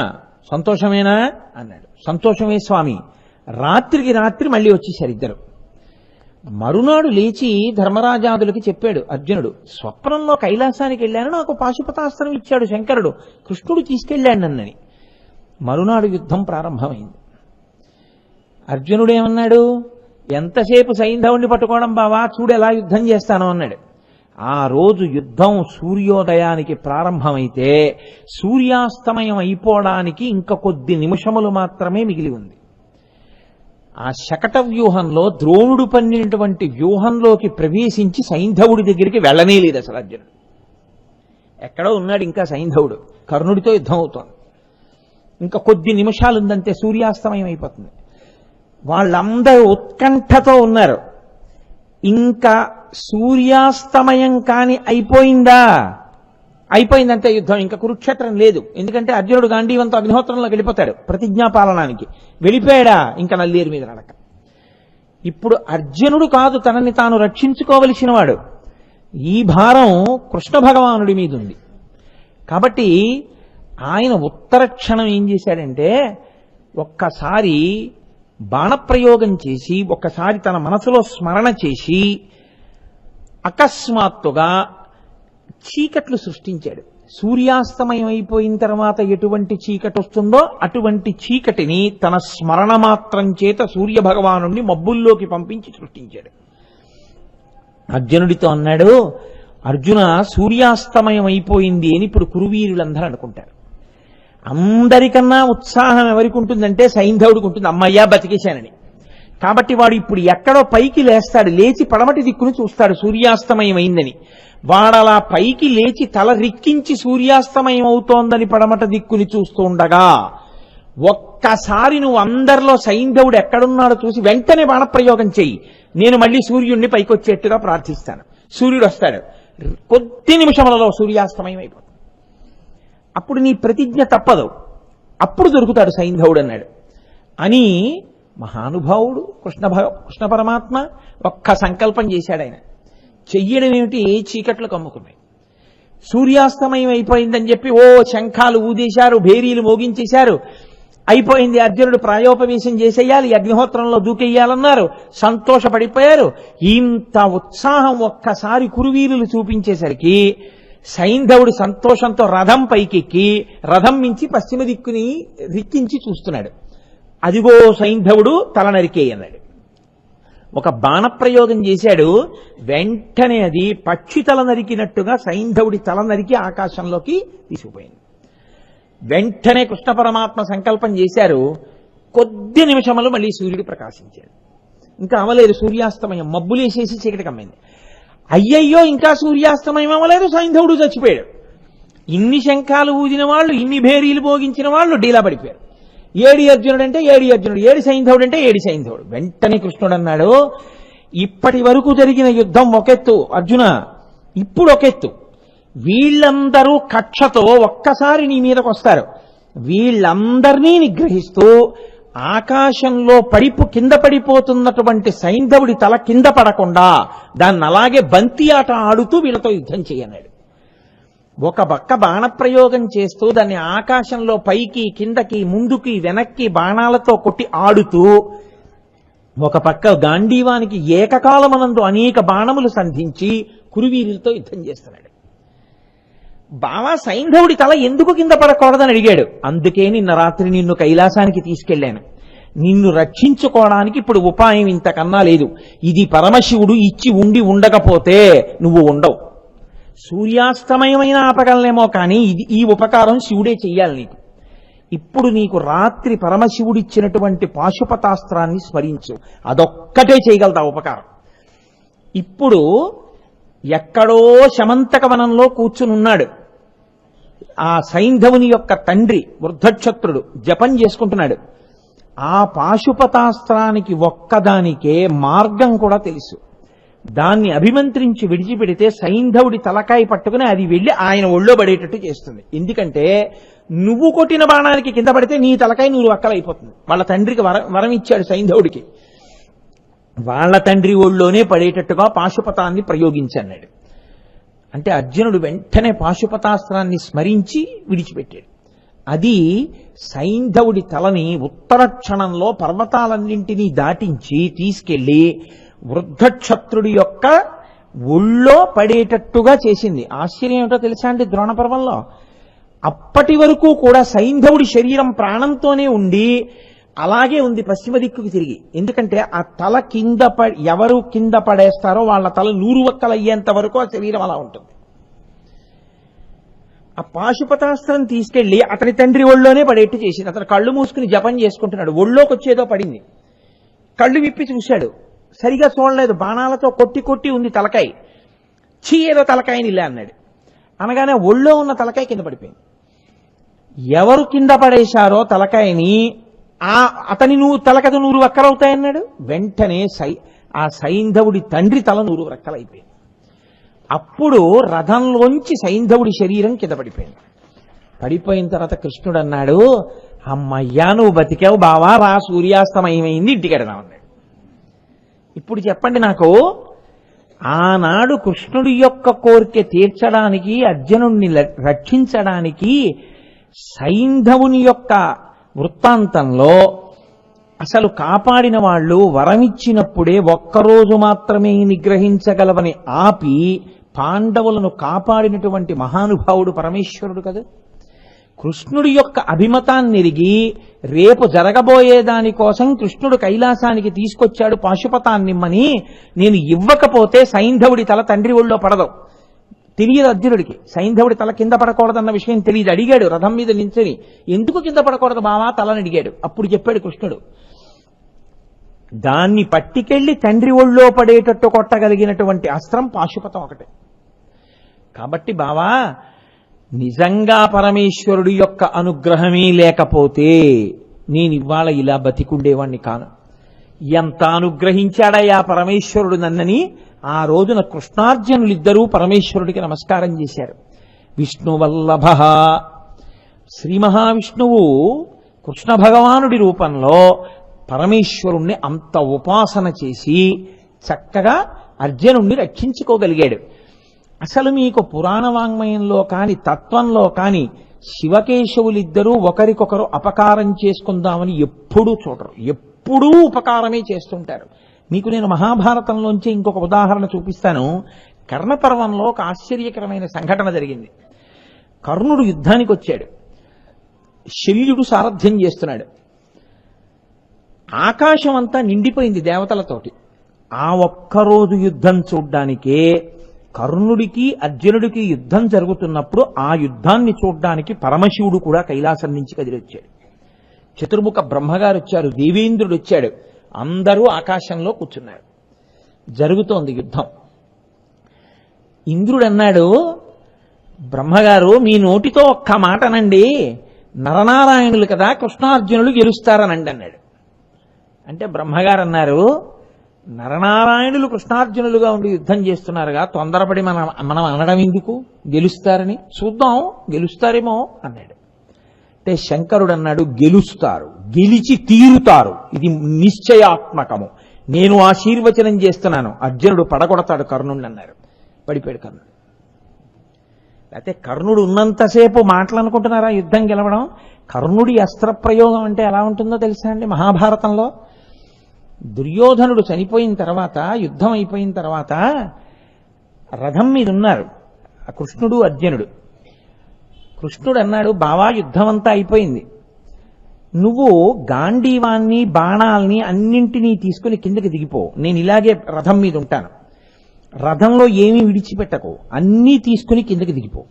సంతోషమేనా అన్నాడు. సంతోషమే స్వామి. రాత్రికి రాత్రి మళ్ళీ వచ్చేశారు ఇద్దరు. మరునాడు లేచి ధర్మరాజాదులకి చెప్పాడు అర్జునుడు, స్వప్నంలో కైలాసానికి వెళ్ళాను, నాకు పాశుపతాస్త్రం ఇచ్చాడు శంకరుడు, కృష్ణుడు తీసుకెళ్ళాడు నన్నని. మరునాడు యుద్ధం ప్రారంభమైంది. అర్జునుడు ఏమన్నాడు, ఎంతసేపు సైంధవుణ్ణి పట్టుకోవడం బావా, చూడు ఎలా యుద్ధం చేస్తాను అన్నాడు. ఆ రోజు యుద్ధం సూర్యోదయానికి ప్రారంభమైతే సూర్యాస్తమయం అయిపోవడానికి ఇంకా కొద్ది నిమిషములు మాత్రమే మిగిలి ఉంది. ఆ శకట వ్యూహంలో ద్రోణుడు పన్నినటువంటి వ్యూహంలోకి ప్రవేశించి సైంధవుడి దగ్గరికి వెళ్ళనే లేదు అసలు అర్జునుడు. ఎక్కడో ఉన్నాడు ఇంకా సైంధవుడు, కర్ణుడితో యుద్ధం అవుతోంది. ఇంకా కొద్ది నిమిషాలు ఉందంటే సూర్యాస్తమయం అయిపోతుంది. వాళ్ళందరూ ఉత్కంఠతో ఉన్నారు. ఇంకా సూర్యాస్తమయం కాని అయిపోయిందంటే యుద్ధం, ఇంకా కురుక్షేత్రం లేదు. ఎందుకంటే అర్జునుడు గాంధీవంతో అగ్నిహోత్రంలోకి వెళ్ళిపోతాడు ప్రతిజ్ఞాపాలనానికి. వెళ్ళిపోయాడా ఇంకా నల్లేరు మీద నడక. ఇప్పుడు అర్జునుడు కాదు తనని తాను రక్షించుకోవలసిన వాడు, ఈ భారం కృష్ణ భగవానుడి మీద ఉంది. కాబట్టి ఆయన ఉత్తర క్షణం ఏం చేశాడంటే, ఒక్కసారి బాణప్రయోగం చేసి ఒక్కసారి తన మనసులో స్మరణ చేసి అకస్మాత్తుగా చీకట్లు సృష్టించాడు. సూర్యాస్తమయం అయిపోయిన తర్వాత ఎటువంటి చీకటి వస్తుందో అటువంటి చీకటిని తన స్మరణ మాత్రం చేత సూర్య భగవాను మబ్బుల్లోకి పంపించి సృష్టించాడు. అర్జునుడితో అన్నాడు, అర్జున సూర్యాస్తమయం అయిపోయింది అని ఇప్పుడు కురువీరులందరూ అనుకుంటారు. అందరికన్నా ఉత్సాహం ఎవరికి ఉంటుందంటే సైంధవుడికి ఉంటుంది, అమ్మయ్యా బతికేశానని. కాబట్టి వాడు ఇప్పుడు ఎక్కడో పైకి లేస్తాడు, లేచి పడమటి దిక్కును చూస్తాడు సూర్యాస్తమయం అయిందని. వాడలా పైకి లేచి తల రిక్కించి సూర్యాస్తమయం అవుతోందని పడమట దిక్కుని చూస్తూ ఉండగా ఒక్కసారి నువ్వు అందరిలో సైంధవుడు ఎక్కడున్నాడో చూసి వెంటనే బాణప్రయోగం చెయ్యి, నేను మళ్ళీ సూర్యుడిని పైకొచ్చేట్టుగా ప్రార్థిస్తాను. సూర్యుడు వస్తాడు, కొద్ది నిమిషములలో సూర్యాస్తమయం అయిపోతుంది. అప్పుడు నీ ప్రతిజ్ఞ తప్పదు, అప్పుడు దొరుకుతాడు సైంధవుడు అన్నాడు. అని మహానుభావుడు కృష్ణ పరమాత్మ ఒక్క సంకల్పం చేశాడు. ఆయన చెయ్యడం ఏమిటి, చీకట్లు కమ్ముకున్నాయి. సూర్యాస్తమయం అయిపోయిందని చెప్పి ఓ శంఖాలు ఊదేశారు, భేరీలు మోగించేశారు. అయిపోయింది, అర్జునుడు ప్రాయోపవేశం చేసేయాలి, అగ్నిహోత్రంలో దూకెయ్యాలన్నారు, సంతోషపడిపోయారు. ఇంత ఉత్సాహం ఒక్కసారి కురువీరులు చూపించేసరికి సైంధవుడు సంతోషంతో రథం పైకెక్కి రథం మించి పశ్చిమ దిక్కుని రిక్కించి చూస్తున్నాడు. అదిగో సైంధవుడు తల నరికేయన్నాడు. ఒక బాణప్రయోగం చేశాడు. వెంటనే అది పక్షి తల నరికినట్టుగా సైంధవుడి తల నరికి ఆకాశంలోకి తీసుకుపోయింది. వెంటనే కృష్ణ పరమాత్మ సంకల్పం చేశారు. కొద్ది నిమిషంలో మళ్ళీ సూర్యుడు ప్రకాశించాడు. ఇంకా అవలేదు సూర్యాస్తమయం, మబ్బులేసేసి చీకటి కమ్మింది. అయ్యయ్యో ఇంకా సూర్యాస్తమయం అవ్వలేదు, సైంధవుడు చచ్చిపోయాడు. ఇన్ని శంఖాలు ఊదిన వాళ్ళు, ఇన్ని భేరీలు భోగించిన వాళ్ళు డీలా పడిపోయారు. ఏడి అర్జునుడు అంటే ఏడి అర్జునుడు, ఏడి సైంధవుడు అంటే ఏడి సైంధవుడు. వెంటనే కృష్ణుడు అన్నాడు, ఇప్పటి వరకు జరిగిన యుద్ధం ఒకెత్తు అర్జున, ఇప్పుడు ఒకెత్తు. వీళ్ళందరూ కక్షతో ఒక్కసారి నీ మీదకి వస్తారు. వీళ్ళందరినీ నిగ్రహిస్తూ ఆకాశంలో కింద పడిపోతున్నటువంటి సైంధవుడి తల కింద పడకుండా దాన్ని అలాగే బంతి ఆట ఆడుతూ వీళ్ళతో యుద్ధం చేయన్నాడు. ఒక పక్క బాణప్రయోగం చేస్తూ దాన్ని ఆకాశంలో పైకి కిందకి ముందుకి వెనక్కి బాణాలతో కొట్టి ఆడుతూ, ఒక పక్క గాంధీవానికి ఏకకాలమనందు అనేక బాణములు సంధించి కురువీరులతో యుద్ధం చేస్తున్నాడు. బావా సైంధవుడి తల ఎందుకు కింద పడకూడదని అడిగాడు. అందుకే నిన్న రాత్రి నిన్ను కైలాసానికి తీసుకెళ్లాను. నిన్ను రక్షించుకోవడానికి ఇప్పుడు ఉపాయం ఇంతకన్నా లేదు. ఇది పరమశివుడు ఇచ్చి ఉండకపోతే నువ్వు ఉండవు. సూర్యాస్తమయమైన ఆపగలనేమో కానీ ఈ ఉపకారం శివుడే చెయ్యాలి నీకు. ఇప్పుడు నీకు రాత్రి పరమశివుడిచ్చినటువంటి పాశుపతాస్త్రాన్ని స్మరించు, అదొక్కటే చేయగలదా ఉపకారం. ఇప్పుడు ఎక్కడో శమంతక వనంలో కూర్చునున్నాడు ఆ సైంధవుని యొక్క తండ్రి వృద్ధక్షత్రుడు, జపం చేసుకుంటున్నాడు. ఆ పాశుపతాస్త్రానికి ఒక్కదానికే మార్గం కూడా తెలుసు. దాన్ని అభిమంత్రించి విడిచిపెడితే సైంధవుడి తలకాయ పట్టుకుని అది వెళ్ళి ఆయన ఒళ్ళో పడేటట్టు చేస్తుంది. ఎందుకంటే నువ్వు కొట్టిన బాణానికి కింద పడితే నీ తలకాయ నువ్వు అక్కలైపోతుంది. వాళ్ళ తండ్రికి వరం ఇచ్చాడు సైంధవుడికి, వాళ్ళ తండ్రి ఒళ్ళోనే పడేటట్టుగా పాశుపతాన్ని ప్రయోగించన్నాడు. అంటే అర్జునుడు వెంటనే పాశుపతాస్త్రాన్ని స్మరించి విడిచిపెట్టాడు. అది సైంధవుడి తలని ఉత్తర క్షణంలో పర్వతాలన్నింటినీ దాటించి తీసుకెళ్లి వృద్ధక్షత్రుడి యొక్క ఒళ్ళో పడేటట్టుగా చేసింది. ఆశ్చర్యం ఏమిటో తెలుసా అండి, ద్రోణ పర్వంలో అప్పటి వరకు కూడా సైంధవుడి శరీరం ప్రాణంతోనే ఉండి అలాగే ఉంది పశ్చిమ దిక్కుకు తిరిగి. ఎందుకంటే ఆ తల ఎవరు కింద పడేస్తారో వాళ్ళ తల 100 వక్కలయ్యేంత వరకు ఆ శరీరం అలా ఉంటుంది. ఆ పాశుపతాస్త్రం తీసుకెళ్లి అతని తండ్రి ఒళ్ళోనే పడేట్టు చేసింది. అతను కళ్ళు మూసుకుని జపం చేసుకుంటున్నాడు. ఒళ్ళోకి వచ్చేదో పడింది. కళ్ళు విప్పి చూశాడు, సరిగా చూడలేదు. బాణాలతో కొట్టి కొట్టి ఉంది తలకాయ. ఏదో తలకాయని ఇలా అన్నాడు. అనగానే ఒళ్ళో ఉన్న తలకాయ కింద పడిపోయింది. ఎవరు కింద పడేశారో తలకాయని అతని తలకథ 100 వక్కలవుతాయన్నాడు. వెంటనే ఆ సైంధవుడి తండ్రి తల 100 వక్కలైపోయింది. అప్పుడు రథంలోంచి సైంధవుడి శరీరం కింద పడిపోయింది. పడిపోయిన తర్వాత కృష్ణుడు అన్నాడు, అమ్మయ్యా నువ్వు బతికావు బావా, రా సూర్యాస్తమయమైంది ఇంటికెడదామన్నాడు. ఇప్పుడు చెప్పండి నాకు, ఆనాడు కృష్ణుడి యొక్క కోరిక తీర్చడానికి, అర్జునుడిని రక్షించడానికి సైంధవుని యొక్క వృత్తాంతంలో అసలు కాపాడిన వాళ్ళు వరమిచ్చినప్పుడే ఒక్కరోజు మాత్రమే నిగ్రహించగలవని ఆపి పాండవులను కాపాడినటువంటి మహానుభావుడు పరమేశ్వరుడు కదా. కృష్ణుడి యొక్క అభిమతాన్ని ఎరిగి రేపు జరగబోయే దానికోసం కృష్ణుడు కైలాసానికి తీసుకొచ్చాడు పాశుపతాన్నిమ్మని. నేను ఇవ్వకపోతే సైంధవుడి తల తండ్రి ఒళ్ళో పడదు. తెలియదు అర్జునుడికి, సైంధవుడి తల కింద పడకూడదన్న విషయం తెలియదు. అడిగాడు రథం మీద నించుని, ఎందుకు కింద పడకూడదు బావా తలని అడిగాడు. అప్పుడు చెప్పాడు కృష్ణుడు, దాన్ని పట్టికెళ్లి తండ్రి ఒళ్ళో పడేటట్టు కొట్టగలిగినటువంటి అస్త్రం పాశుపతం ఒకటే. కాబట్టి బావా నిజంగా పరమేశ్వరుడి యొక్క అనుగ్రహమే లేకపోతే నేను ఇవాళ ఇలా బతికుండేవాణ్ణి కాను. ఎంత అనుగ్రహించాడయ్యా పరమేశ్వరుడు నన్నని ఆ రోజున కృష్ణార్జునులిద్దరూ పరమేశ్వరుడికి నమస్కారం చేశారు. విష్ణువల్లభ, శ్రీ మహావిష్ణువు కృష్ణ భగవానుడి రూపంలో పరమేశ్వరుణ్ణి అంత ఉపాసన చేసి చక్కగా అర్జునుణ్ణి రక్షించుకోగలిగాడు. అసలు మీకు పురాణ వాంగ్మయంలో కాని తత్వంలో కాని శివకేశవులిద్దరూ ఒకరికొకరు అపకారం చేసుకుందామని ఎప్పుడూ చూడరు, ఎప్పుడూ ఉపకారమే చేస్తుంటారు. మీకు నేను మహాభారతంలోంచి ఇంకొక ఉదాహరణ చూపిస్తాను. కర్ణపర్వంలో ఒక ఆశ్చర్యకరమైన సంఘటన జరిగింది. కర్ణుడు యుద్ధానికి వచ్చాడు, శల్యుడు సారథ్యం చేస్తున్నాడు. ఆకాశం అంతా నిండిపోయింది దేవతలతోటి. ఆ ఒక్కరోజు యుద్ధం చూడ్డానికే కర్ణుడికి అర్జునుడికి యుద్ధం జరుగుతున్నప్పుడు ఆ యుద్ధాన్ని చూడ్డానికి పరమశివుడు కూడా కైలాసం నుంచి కదిలొచ్చాడు. చతుర్ముఖ బ్రహ్మగారు వచ్చారు, దేవేంద్రుడు వచ్చాడు, అందరూ ఆకాశంలో కూర్చున్నారు. జరుగుతోంది యుద్ధం. ఇంద్రుడు అన్నాడు, బ్రహ్మగారు మీ నోటితో ఒక్క మాటనండి, నరనారాయణులు కదా కృష్ణార్జునులు గెలుస్తారనండి అన్నాడు. అంటే బ్రహ్మగారు అన్నారు, నరనారాయణులు కృష్ణార్జునులుగా ఉండి యుద్ధం చేస్తున్నారుగా, తొందరపడి మనం అనడం ఎందుకు, గెలుస్తారని చూద్దాం, గెలుస్తారేమో అన్నాడు. అంటే శంకరుడు అన్నాడు, గెలుస్తారు, గెలిచి తీరుతారు, ఇది నిశ్చయాత్మకము, నేను ఆశీర్వచనం చేస్తున్నాను, అర్జునుడు పడగొడతాడు కర్ణుడిని అన్నారు. పడిపోయాడు కర్ణుడు. అయితే కర్ణుడు ఉన్నంతసేపు మాటలు అనుకుంటున్నారా యుద్ధం గెలవడం? కర్ణుడి అస్త్రప్రయోగం అంటే ఎలా ఉంటుందో తెలుసా అండి? మహాభారతంలో దుర్యోధనుడు చనిపోయిన తర్వాత, యుద్ధం అయిపోయిన తర్వాత రథం మీద ఉన్నారు కృష్ణుడు అర్జునుడు. కృష్ణుడు అన్నాడు, బావా యుద్ధం అంతా అయిపోయింది, నువ్వు గాంధీవాన్ని బాణాల్ని అన్నింటినీ తీసుకుని కిందకి దిగిపో, నేను ఇలాగే రథం మీద ఉంటాను, రథంలో ఏమీ విడిచిపెట్టకు, అన్నీ తీసుకుని కిందకి దిగిపో,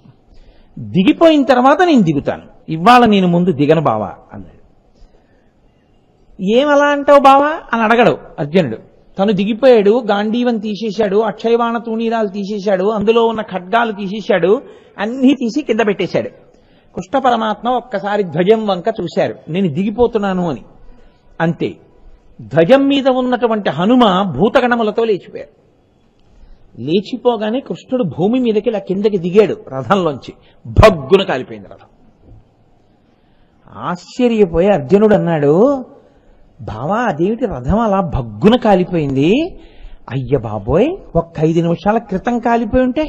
దిగిపోయిన తర్వాత నేను దిగుతాను, ఇవాళ నేను ముందు దిగను బావా అన్నాడు. ఏమలా అంటావు బావా అని అడగడు అర్జునుడు. తను దిగిపోయాడు, గాంధీవం తీసేశాడు, అక్షయబాణ తూణీరాలు తీసేశాడు, అందులో ఉన్న ఖడ్గాలు తీసేశాడు, అన్నీ తీసి కింద పెట్టేశాడు. కృష్ణ పరమాత్మ ఒక్కసారి ధ్వజం వంక చూశారు, నేను దిగిపోతున్నాను అని. అంతే, ధ్వజం మీద ఉన్నటువంటి హనుమ భూతగణములతో లేచిపోయారు. లేచిపోగానే కృష్ణుడు భూమి మీదకి ఇలా కిందకి దిగాడు రథంలోంచి, భగ్గున కాలిపోయింది రథం. ఆశ్చర్యపోయి అర్జునుడు అన్నాడు, బావా అదేమిటి రథం అలా భగ్గున కాలిపోయింది? అయ్య బాబోయ్, ఒక్క 5 నిమిషాల క్రితం కాలిపోయి ఉంటే,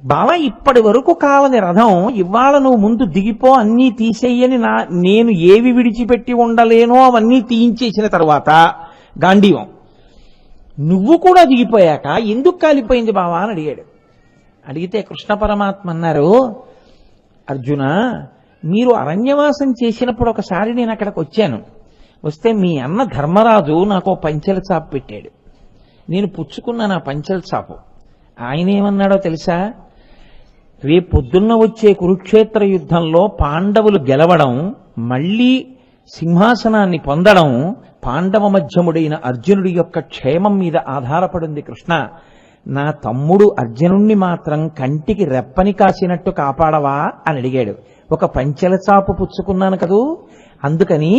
బావా ఇప్పటి వరకు కావని రథం ఇవాళ నువ్వు ముందు దిగిపో, అన్నీ తీసేయని నేను ఏవి విడిచిపెట్టి ఉండలేనో అవన్నీ తీయించేసిన తర్వాత గాంధీవం, నువ్వు కూడా దిగిపోయాక ఎందుకు కాలిపోయింది బావా అని అడిగాడు. అడిగితే కృష్ణ పరమాత్మ అన్నారు, అర్జున మీరు అరణ్యవాసం చేసినప్పుడు ఒకసారి నేను అక్కడికి వచ్చాను, వస్తే మీ అన్న ధర్మరాజు నాకు పంచెల చాపు పెట్టాడు, నేను పుచ్చుకున్నాను ఆ పంచెల చాపు. ఆయన ఏమన్నాడో తెలుసా? రేపు పొద్దున్న వచ్చే కురుక్షేత్ర యుద్ధంలో పాండవులు గెలవడం, మళ్లీ సింహాసనాన్ని పొందడం పాండవ మధ్యముడైన అర్జునుడి యొక్క క్షేమం మీద ఆధారపడింది కృష్ణ. నా తమ్ముడు అర్జునుణ్ణి మాత్రం కంటికి రెప్పని కాసినట్టు కాపాడవా అని అడిగాడు. ఒక పంచెల చాపు పుచ్చుకున్నాను కదూ, అందుకని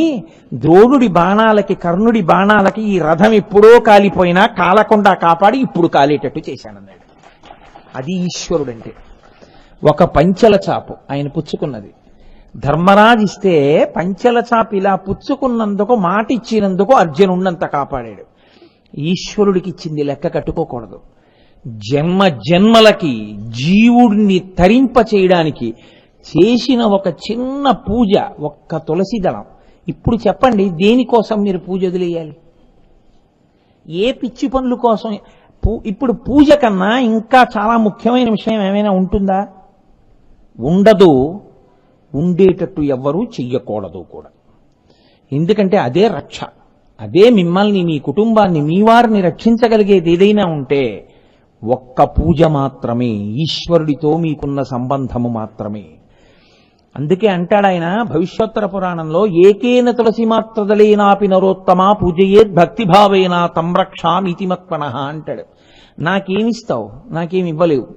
ద్రోణుడి బాణాలకి కర్ణుడి బాణాలకి ఈ రథం ఎప్పుడో కాలిపోయినా కాలకుండా కాపాడి ఇప్పుడు కాలేటట్టు చేశానన్నాడు. అది ఈశ్వరుడంటే. ఒక పంచెల చాపు ఆయన పుచ్చుకున్నది, ధర్మరాజు ఇస్తే పంచెల చాపు ఇలా పుచ్చుకున్నందుకు, మాట ఇచ్చినందుకు అర్జునున్నంత కాపాడాడు. ఈశ్వరుడికి ఇచ్చింది లెక్క కట్టుకోకూడదు. జన్మ జన్మలకి జీవుడిని తరింప చేయడానికి చేసిన ఒక చిన్న పూజ, ఒక్క తులసి దళం. ఇప్పుడు చెప్పండి, దేనికోసం మీరు పూజ వదిలేయాలి? ఏ పిచ్చి పనుల కోసం? ఇప్పుడు పూజ కన్నా ఇంకా చాలా ముఖ్యమైన విషయం ఏమైనా ఉంటుందా? ఉండదు. ఉండేటట్టు ఎవ్వరూ చెయ్యకూడదు కూడా. ఎందుకంటే అదే రక్ష, అదే మిమ్మల్ని, మీ కుటుంబాన్ని, మీ వారిని రక్షించగలిగేది ఏదైనా ఉంటే ఒక్క పూజ మాత్రమే, ఈశ్వరుడితో మీకున్న సంబంధము మాత్రమే. అందుకే అంటాడు ఆయన భవిష్యోత్తర పురాణంలో, ఏకేన తులసి మాత్రదలేనాపి నరోత్తమా పూజయేద్ భక్తిభావేన తంరక్షామితి మత్పనః అంటాడు. నాకేమిస్తావు, నాకేమి ఇవ్వలేవు,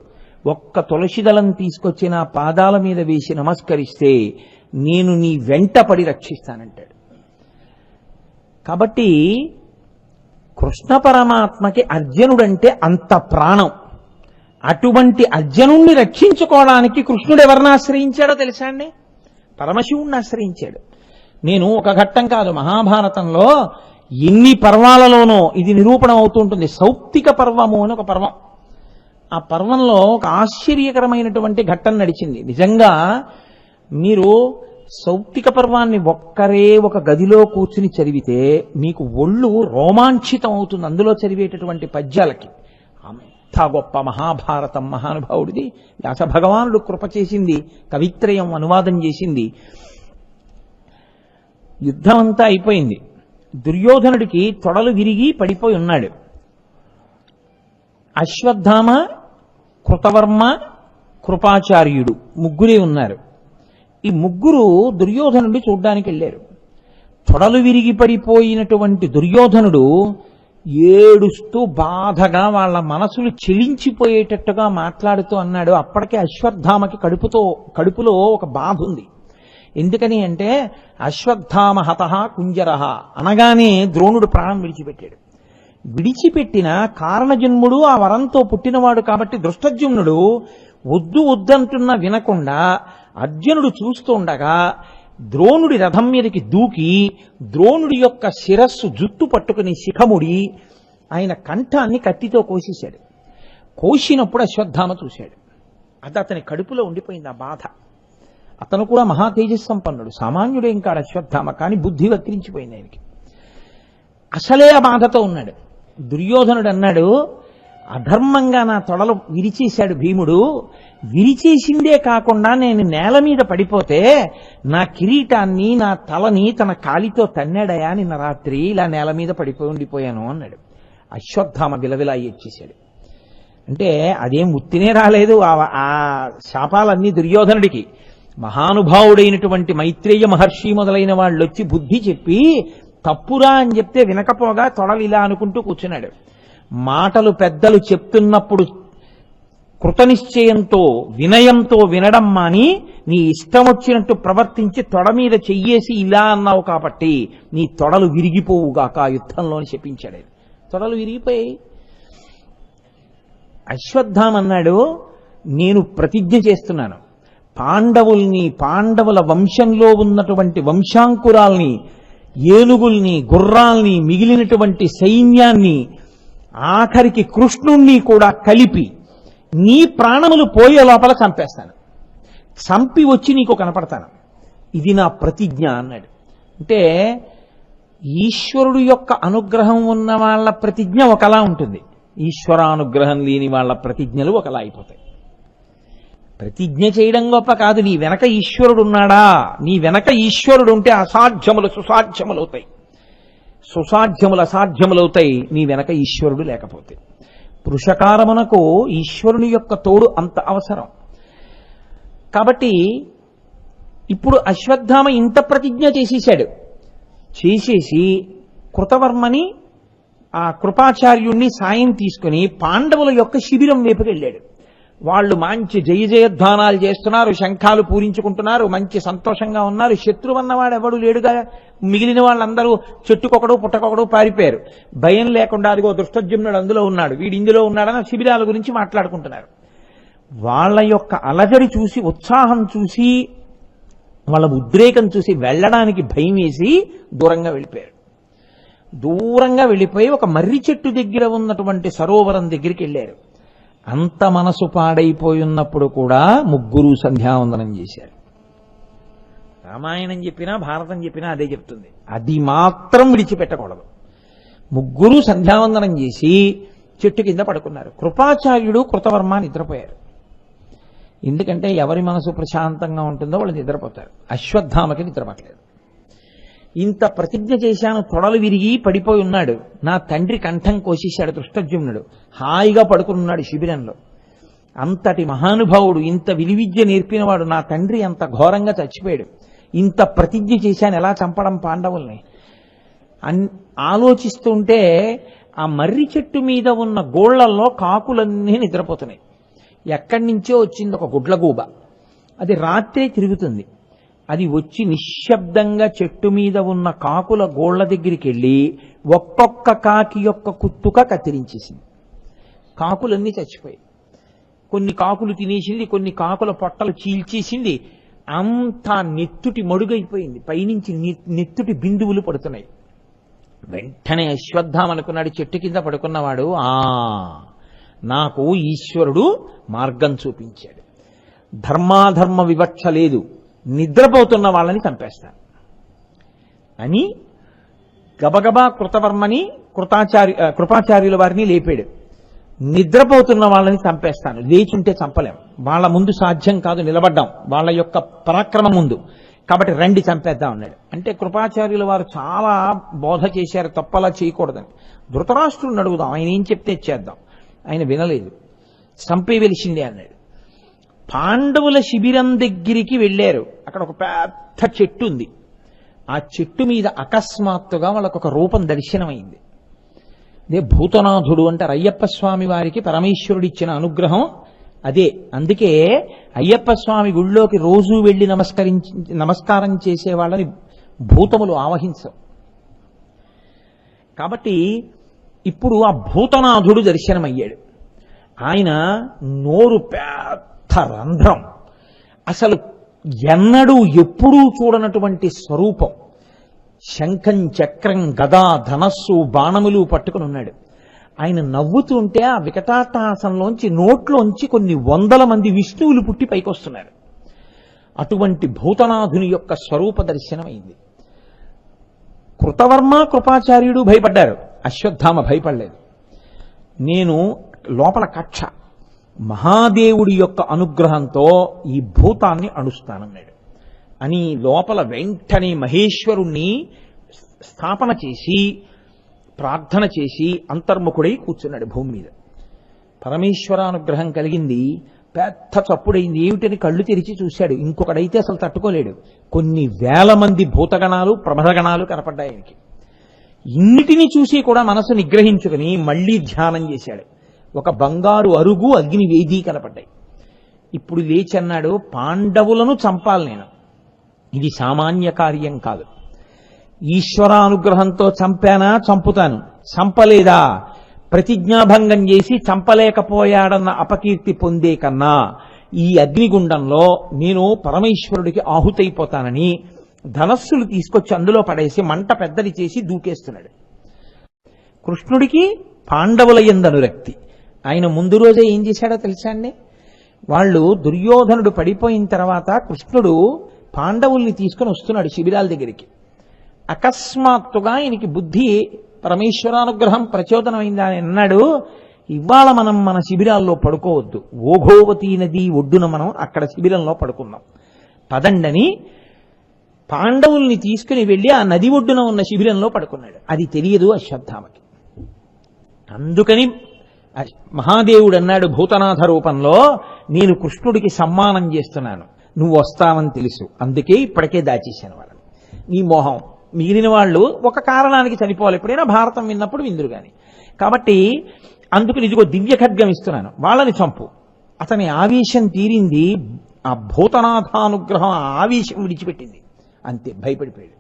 ఒక్క తులసిదళం తీసుకొచ్చి నా పాదాల మీద వేసి నమస్కరిస్తే నేను నీ వెంట పడి రక్షిస్తానంటాడు. కాబట్టి కృష్ణ పరమాత్మకి అర్జునుడంటే అంత ప్రాణం. అటువంటి అర్జునుణ్ణి రక్షించుకోవడానికి కృష్ణుడు ఎవరిని ఆశ్రయించాడో తెలుసా అండి? పరమశివుణ్ణి ఆశ్రయించాడు. నేను ఒక ఘట్టం కాదు, మహాభారతంలో ఎన్ని పర్వాలలోనో ఇది నిరూపణం అవుతూ ఉంటుంది. సౌప్తిక పర్వము అని ఒక పర్వం. ఆ పర్వంలో ఒక ఆశ్చర్యకరమైనటువంటి ఘట్టం నడిచింది. నిజంగా మీరు సౌప్తిక పర్వాన్ని ఒక్కరే ఒక గదిలో కూర్చుని చదివితే మీకు ఒళ్ళు రోమాంచితం అవుతుంది అందులో చదివేటటువంటి పద్యాలకి. అంత గొప్ప మహాభారతం మహానుభావుడిది. వ్యాస భగవానుడు కృప చేసింది, కవిత్రయం అనువాదం చేసింది. యుద్ధం అంతా అయిపోయింది. దుర్యోధనుడికి తొడలు విరిగి పడిపోయి ఉన్నాడు. అశ్వత్థామ, కృతవర్మ, కృపాచార్యుడు ముగ్గురే ఉన్నారు. ఈ ముగ్గురు దుర్యోధనుడిని చూడ్డానికి వెళ్ళారు. తొడలు విరిగి పడిపోయినటువంటి దుర్యోధనుడు ఏడుస్తూ బాధగా వాళ్ళ మనసులు చెలించిపోయేటట్టుగా మాట్లాడుతూ అన్నాడు. అప్పటికే అశ్వత్థామకి కడుపులో ఒక బాధ ఉంది. ఎందుకని అంటే అశ్వత్థామ హతః కుంజరః అనగానే ద్రోణుడు ప్రాణం విడిచిపెట్టాడు. విడిచిపెట్టిన కారణజన్ముడు ఆ వరంతో పుట్టినవాడు కాబట్టి దృష్టజుమ్నుడు వద్దు వద్దంటున్నా వినకుండా అర్జునుడు చూస్తుండగా ద్రోణుడి రథం మీదకి దూకి ద్రోణుడి యొక్క శిరస్సు జుట్టు పట్టుకుని శిఖముడి ఆయన కంఠాన్ని కత్తితో కోసేశాడు. కోసినప్పుడు అశ్వత్థామ చూశాడు. అది అతని కడుపులో ఉండిపోయింది ఆ బాధ. అతను కూడా మహా తేజస్సంపన్నుడు, సామాన్యుడేం కాడు అశ్వత్థామ, కానీ బుద్ధి వక్రించిపోయింది ఆయనకి. అసలే ఆ బాధతో ఉన్నాడు. దుర్యోధనుడు అన్నాడు, అధర్మంగా నా తొడలు విరిచేశాడు భీముడు. విరిచేసిందే కాకుండా నేను నేల మీద పడిపోతే నా కిరీటాన్ని నా తలని తన కాలితో తన్నాడయా నిన్న రాత్రి, ఇలా నేల మీద పడిపోయి ఉండిపోయాను అన్నాడు. అశ్వత్థామ విలవిలా ఏడ్చేశాడు. అంటే అదేం ఉత్తినే రాలేదు. ఆ శాపాలన్నీ దుర్యోధనుడికి. మహానుభావుడైనటువంటి మైత్రేయ మహర్షి మొదలైన వాళ్ళు వచ్చి బుద్ధి చెప్పి తప్పురా అని చెప్తే వినకపోగా తొడలు ఇలా అనుకుంటూ కూర్చున్నాడు. మాటలు పెద్దలు చెప్తున్నప్పుడు కృతనిశ్చయంతో వినయంతో వినడం మాని నీ ఇష్టం వచ్చినట్టు ప్రవర్తించి తొడ మీద చెయ్యేసి ఇలా అన్నావు కాబట్టి నీ తొడలు విరిగిపోవుగాక యుద్ధంలోని శపించాడు. తొడలు విరిగిపోయాయి. అశ్వత్థామ అన్నాడు, నేను ప్రతిజ్ఞ చేస్తున్నాను, పాండవుల వంశంలో ఉన్నటువంటి వంశాంకురాల్ని, ఏనుగుల్ని, గుర్రాల్ని, మిగిలినటువంటి సైన్యాన్ని, ఆఖరికి కృష్ణుణ్ణి కూడా కలిపి నీ ప్రాణములు పోయే లోపల చంపేస్తాను, చంపి వచ్చి నీకు కనపడతాను, ఇది నా ప్రతిజ్ఞ అన్నాడు. అంటే ఈశ్వరుడు యొక్క అనుగ్రహం ఉన్న వాళ్ళ ప్రతిజ్ఞ ఒకలా ఉంటుంది, ఈశ్వరానుగ్రహం లేని వాళ్ళ ప్రతిజ్ఞలు ఒకలా అయిపోతాయి. ప్రతిజ్ఞ చేయడం గొప్ప కాదు, నీ వెనక ఈశ్వరుడు ఉన్నాడా, నీ వెనక ఈశ్వరుడు ఉంటే అసాధ్యములు సుసాధ్యములవుతాయి, సుసాధ్యములు అసాధ్యములవుతాయి నీ వెనక ఈశ్వరుడు లేకపోతే. పురుషకారమునకు ఈశ్వరుని యొక్క తోడు అంత అవసరం. కాబట్టి ఇప్పుడు అశ్వత్థామ ఇంత ప్రతిజ్ఞ చేసేశాడు. చేసేసి కృతవర్మని ఆ కృపాచార్యుణ్ణి సాయం తీసుకుని పాండవుల యొక్క శిబిరం వైపుకి వెళ్ళాడు. వాళ్ళు మంచి జయ జయధ్వానాలు చేస్తున్నారు, శంఖాలు పూరించుకుంటున్నారు, మంచి సంతోషంగా ఉన్నారు. శత్రువన్నవాడు ఎవడు లేడుగా, మిగిలిన వాళ్ళందరూ చెట్టుకొకడు పుట్టకొకడు పారిపోయారు. భయం లేకుండా అదిగో దృష్టజుమ్నుడు అందులో ఉన్నాడు, వీడు ఇందులో ఉన్నాడని శిబిరాల గురించి మాట్లాడుకుంటున్నారు. వాళ్ళ యొక్క అలజడి చూసి, ఉత్సాహం చూసి, వాళ్ళ ఉద్రేకం చూసి వెళ్ళడానికి భయం వేసి దూరంగా వెళ్ళిపోయారు. దూరంగా వెళ్ళిపోయి ఒక మర్రి చెట్టు దగ్గర ఉన్నటువంటి సరోవరం దగ్గరికి వెళ్ళారు. అంత మనసు పాడైపోయినప్పుడు కూడా ముగ్గురు సంధ్యావందనం చేశారు. రామాయణం చెప్పినా భారతం చెప్పినా అదే చెప్తుంది, అది మాత్రం విడిచిపెట్టకూడదు. ముగ్గురు సంధ్యావందనం చేసి చెట్టు కింద పడుకున్నారు. కృపాచార్యుడు కృతవర్మ నిద్రపోయారు. ఎందుకంటే ఎవరి మనసు ప్రశాంతంగా ఉంటుందో వాళ్ళు నిద్రపోతారు. అశ్వత్థామకి నిద్రపట్టలేదు. ఇంత ప్రతిజ్ఞ చేశాను, తొడలు విరిగి పడిపోయి ఉన్నాడు, నా తండ్రి కంఠం కోసేశాడు దృష్టజుమ్నుడు, హాయిగా పడుకున్నాడు శిబిరంలో. అంతటి మహానుభావుడు, ఇంత విలువిద్య నేర్పినవాడు, నా తండ్రి అంత ఘోరంగా చచ్చిపోయాడు, ఇంత ప్రతిజ్ఞ చేశాను, ఎలా చంపడం పాండవుల్ని ఆలోచిస్తుంటే ఆ మర్రి చెట్టు మీద ఉన్న గోళ్లల్లో కాకులన్నీ నిద్రపోతున్నాయి. ఎక్కడి నుంచో వచ్చింది ఒక గుడ్లగూబ, అది రాత్రే తిరుగుతుంది. అది వచ్చి నిశ్శబ్దంగా చెట్టు మీద ఉన్న కాకుల గోళ్ల దగ్గరికి వెళ్ళి ఒక్కొక్క కాకి యొక్క కుత్తుక కత్తిరించేసింది. కాకులన్నీ చచ్చిపోయాయి. కొన్ని కాకులు తినేసింది, కొన్ని కాకుల పొట్టలు చీల్చేసింది. అంతా నెత్తుటి మడుగైపోయింది, పైనుంచి నెత్తుటి బిందువులు పడుతున్నాయి. వెంటనే అశ్వత్థామ అనుకున్నాడు, చెట్టు కింద పడుకున్నవాడు, నాకు ఈశ్వరుడు మార్గం చూపించాడు, ధర్మాధర్మ వివక్ష లేదు, నిద్రపోతున్న వాళ్ళని చంపేస్తాను అని గబగబా కృతవర్మని కృపాచార్యుల వారిని లేపాడు. నిద్రపోతున్న వాళ్ళని చంపేస్తాను, లేచుంటే చంపలేం, వాళ్ళ ముందు సాధ్యం కాదు నిలబడ్డాం, వాళ్ళ యొక్క పరాక్రమం ముందు. కాబట్టి రండి చంపేద్దాం అన్నాడు. అంటే కృపాచార్యుల వారు చాలా బోధ చేశారు, తప్పలా చేయకూడదని. ధృతరాష్ట్రుడిని అడుగుదాం, ఆయన ఏం చెప్తే చేద్దాం. ఆయన వినలేదు. చంపేవెలిసిందే అన్నాడు. పాండవుల శిబిరం దగ్గరికి వెళ్ళారు. అక్కడ ఒక పెద్ద చెట్టు ఉంది. ఆ చెట్టు మీద అకస్మాత్తుగా వాళ్ళకు ఒక రూపం దర్శనమైంది. అదే భూతనాథుడు అంటారు. అయ్యప్ప స్వామి వారికి పరమేశ్వరుడిచ్చిన అనుగ్రహం అదే. అందుకే అయ్యప్ప స్వామి గుళ్ళోకి రోజూ వెళ్లి నమస్కారం చేసే వాళ్ళని భూతములు ఆవహించవు. కాబట్టి ఇప్పుడు ఆ భూతనాథుడు దర్శనమయ్యాడు. ఆయన నోరు పెద్ద రంధ్రం, అసలు ఎన్నడూ ఎప్పుడూ చూడనటువంటి స్వరూపం. శంఖం, చక్రం, గదా, ధనస్సు, బాణములు పట్టుకుని ఉన్నాడు. ఆయన నవ్వుతుంటే ఆ వికటాటాసంలోంచి నోట్లోంచి కొన్ని 100 మంది విష్ణువులు పుట్టి పైకొస్తున్నారు. అటువంటి భూతనాథుని యొక్క స్వరూప దర్శనమైంది. కృతవర్మ, కృపాచార్యుడు భయపడ్డారు, అశ్వత్థామ భయపడలేదు. నేను లోపల కక్ష, మహాదేవుడి యొక్క అనుగ్రహంతో ఈ భూతాన్ని అణుస్తానన్నాడు అని లోపల వెంటనే మహేశ్వరుణ్ణి స్థాపన చేసి ప్రార్థన చేసి అంతర్ముఖుడై కూర్చున్నాడు భూమి మీద. పరమేశ్వరానుగ్రహం కలిగింది. పెద్ద చప్పుడైంది. ఏమిటని కళ్ళు తెరిచి చూశాడు. ఇంకొకడైతే అసలు తట్టుకోలేడు. కొన్ని వేల మంది భూతగణాలు, ప్రమథగణాలు కనపడ్డాయి ఆయనకి. ఇన్నిటినీ చూసి కూడా మనసు నిగ్రహించుకుని మళ్లీ ధ్యానం చేశాడు. ఒక బంగారు అరుగు, అగ్ని వేది కనపడ్డాయి. ఇప్పుడు లేచి అన్నాడు, పాండవులను చంపాలి నేను. ఇది సామాన్య కార్యం కాదు. ఈశ్వరానుగ్రహంతో చంపానా? చంపుతాను. చంపలేదా? ప్రతిజ్ఞాభంగం చేసి చంపలేకపోయాడన్న అపకీర్తి పొందే కన్నా ఈ అగ్నిగుండంలో నేను పరమేశ్వరుడికి ఆహుతైపోతానని ధనస్సులు తీసుకొచ్చి అందులో పడేసి మంట పెద్దది చేసి దూకేస్తున్నాడు. కృష్ణుడికి పాండవుల యందు అనురక్తి. ఆయన ముందు రోజే ఏం చేశాడో తెలుసా అండి? వాళ్ళు దుర్యోధనుడు పడిపోయిన తర్వాత కృష్ణుడు పాండవుల్ని తీసుకుని వస్తున్నాడు శిబిరాల దగ్గరికి. అకస్మాత్తుగా ఆయనకి బుద్ధి, పరమేశ్వరానుగ్రహం ప్రచోదనమైందా అని అన్నాడు, ఇవాళ మనం మన శిబిరాల్లో పడుకోవద్దు, ఓఘోవతీ నది ఒడ్డున మనం అక్కడ శిబిరంలో పడుకుందాం, పదండని పాండవుల్ని తీసుకుని వెళ్ళి ఆ నది ఒడ్డున ఉన్న శిబిరంలో పడుకున్నాడు. అది తెలియదు అశ్వత్థామకి. అందుకని మహాదేవుడు అన్నాడు భూతనాథ రూపంలో, నేను కృష్ణుడికి సమ్మానం చేస్తున్నాను, నువ్వు వస్తావని తెలుసు, అందుకే ఇప్పటికే దాచేశాను వాళ్ళని. నీ మోహం, మిగిలిన వాళ్ళు ఒక కారణానికి చనిపోవాలి, ఎప్పుడైనా భారతం విన్నప్పుడు విందురు గాని. కాబట్టి అందుకని ఇదిగో దివ్య ఖడ్గం ఇస్తున్నాను, వాళ్ళని చంపు. అతని ఆవేశం తీరింది. ఆ భూతనాథానుగ్రహం ఆ ఆవేశం విడిచిపెట్టింది. అంతే, భయపడిపోయాడు.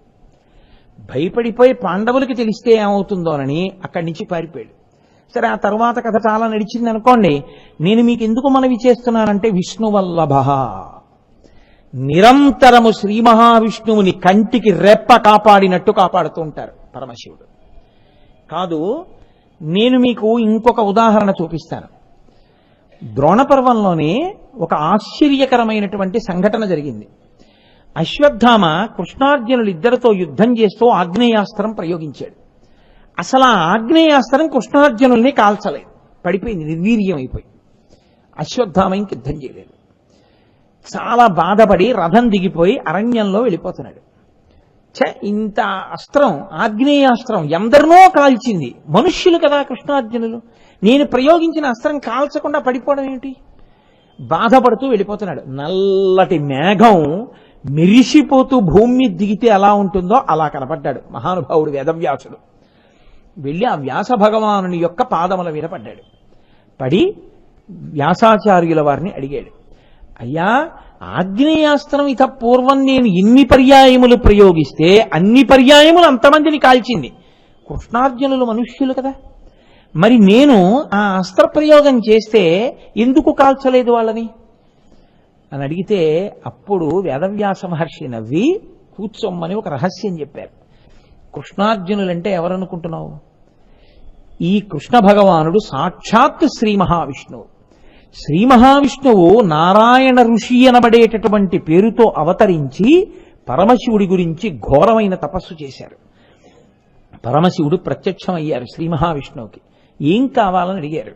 భయపడిపోయి పాండవులకి తెలిస్తే ఏమవుతుందోనని అక్కడి నుంచి పారిపోయాడు. సరే, ఆ తర్వాత కథ చాలా నడిచింది అనుకోండి. నేను మీకు ఎందుకు మనవి చేస్తున్నానంటే, విష్ణువల్లభ, నిరంతరము శ్రీ మహావిష్ణువుని కంటికి రెప్ప కాపాడినట్టు కాపాడుతూ ఉంటారు పరమశివుడు. కాదు, నేను మీకు ఇంకొక ఉదాహరణ చూపిస్తాను. ద్రోణపర్వంలోనే ఒక ఆశ్చర్యకరమైనటువంటి సంఘటన జరిగింది. అశ్వత్థామ కృష్ణార్జునులు ఇద్దరితో యుద్ధం చేస్తూ ఆగ్నేయాస్త్రం ప్రయోగించాడు. అసలు ఆ ఆగ్నేయాస్త్రం కృష్ణార్జునుల్ని కాల్చలేదు, పడిపోయింది, నిర్వీర్యం అయిపోయి. అశ్వత్థామ ఇంక యుద్ధం చేయలేదు. చాలా బాధపడి రథం దిగిపోయి అరణ్యంలో వెళ్ళిపోతున్నాడు. ఇంత అస్త్రం, ఆగ్నేయాస్త్రం ఎందరినో కాల్చింది. మనుష్యులు కదా కృష్ణార్జునులు, నేను ప్రయోగించిన అస్త్రం కాల్చకుండా పడిపోవడం ఏమిటి? బాధపడుతూ వెళ్ళిపోతున్నాడు. నల్లటి మేఘం మెరిసిపోతూ భూమి దిగితే ఎలా ఉంటుందో అలా కనపడ్డాడు మహానుభావుడు వేదవ్యాసుడు. వెళ్ళి ఆ వ్యాస భగవానుని యొక్క పాదముల మీద పడ్డాడు. పడి వ్యాసాచార్యుల వారిని అడిగాడు, అయ్యా, ఆగ్నేయాస్త్రం ఇత పూర్వం నేను ఎన్ని పర్యాయములు ప్రయోగిస్తే అన్ని పర్యాయములు అంతమందిని కాల్చింది. కృష్ణార్జునులు మనుష్యులు కదా, మరి నేను ఆ అస్త్ర ప్రయోగం చేస్తే ఎందుకు కాల్చలేదు వాళ్ళని అని అడిగితే, అప్పుడు వేదవ్యాస మహర్షి నవ్వి కూర్చోమ్మని ఒక రహస్యం చెప్పారు. కృష్ణార్జునులంటే ఎవరనుకుంటున్నావు? ఈ కృష్ణ భగవానుడు సాక్షాత్ శ్రీ మహావిష్ణువు. శ్రీ మహావిష్ణువు నారాయణ ఋషి అనబడేటటువంటి పేరుతో అవతరించి పరమశివుడి గురించి ఘోరమైన తపస్సు చేశారు. పరమశివుడు ప్రత్యక్షమయ్యారు శ్రీ మహావిష్ణువుకి. ఏం కావాలని అడిగారు.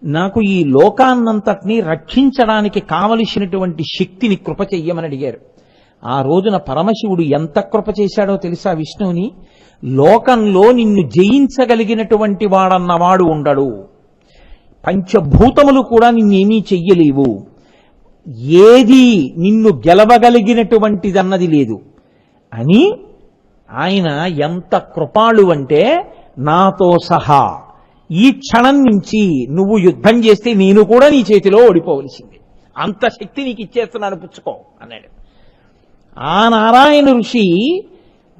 నాకు ఈ లోకాన్నంతటినీ రక్షించడానికి కావలసినటువంటి శక్తిని కృప చెయ్యమని అడిగారు. ఆ రోజున పరమశివుడు ఎంత కృప చేశాడో తెలుసా విష్ణువుని? లోకంలో నిన్ను జయించగలిగినటువంటి వాడన్నవాడు ఉండడు, పంచభూతములు కూడా నిన్నేమీ చెయ్యలేవు, ఏది నిన్ను గెలవగలిగినటువంటిదన్నది లేదు అని ఆయన ఎంత కృపాళు అంటే, నాతో సహా ఈ క్షణం నుంచి నువ్వు యుద్ధం చేస్తే నేను కూడా నీ చేతిలో ఓడిపోవలసింది, అంత శక్తి నీకు ఇచ్చేస్తున్నాను పుచ్చుకో అన్నాడు. ఆ నారాయణ ఋషి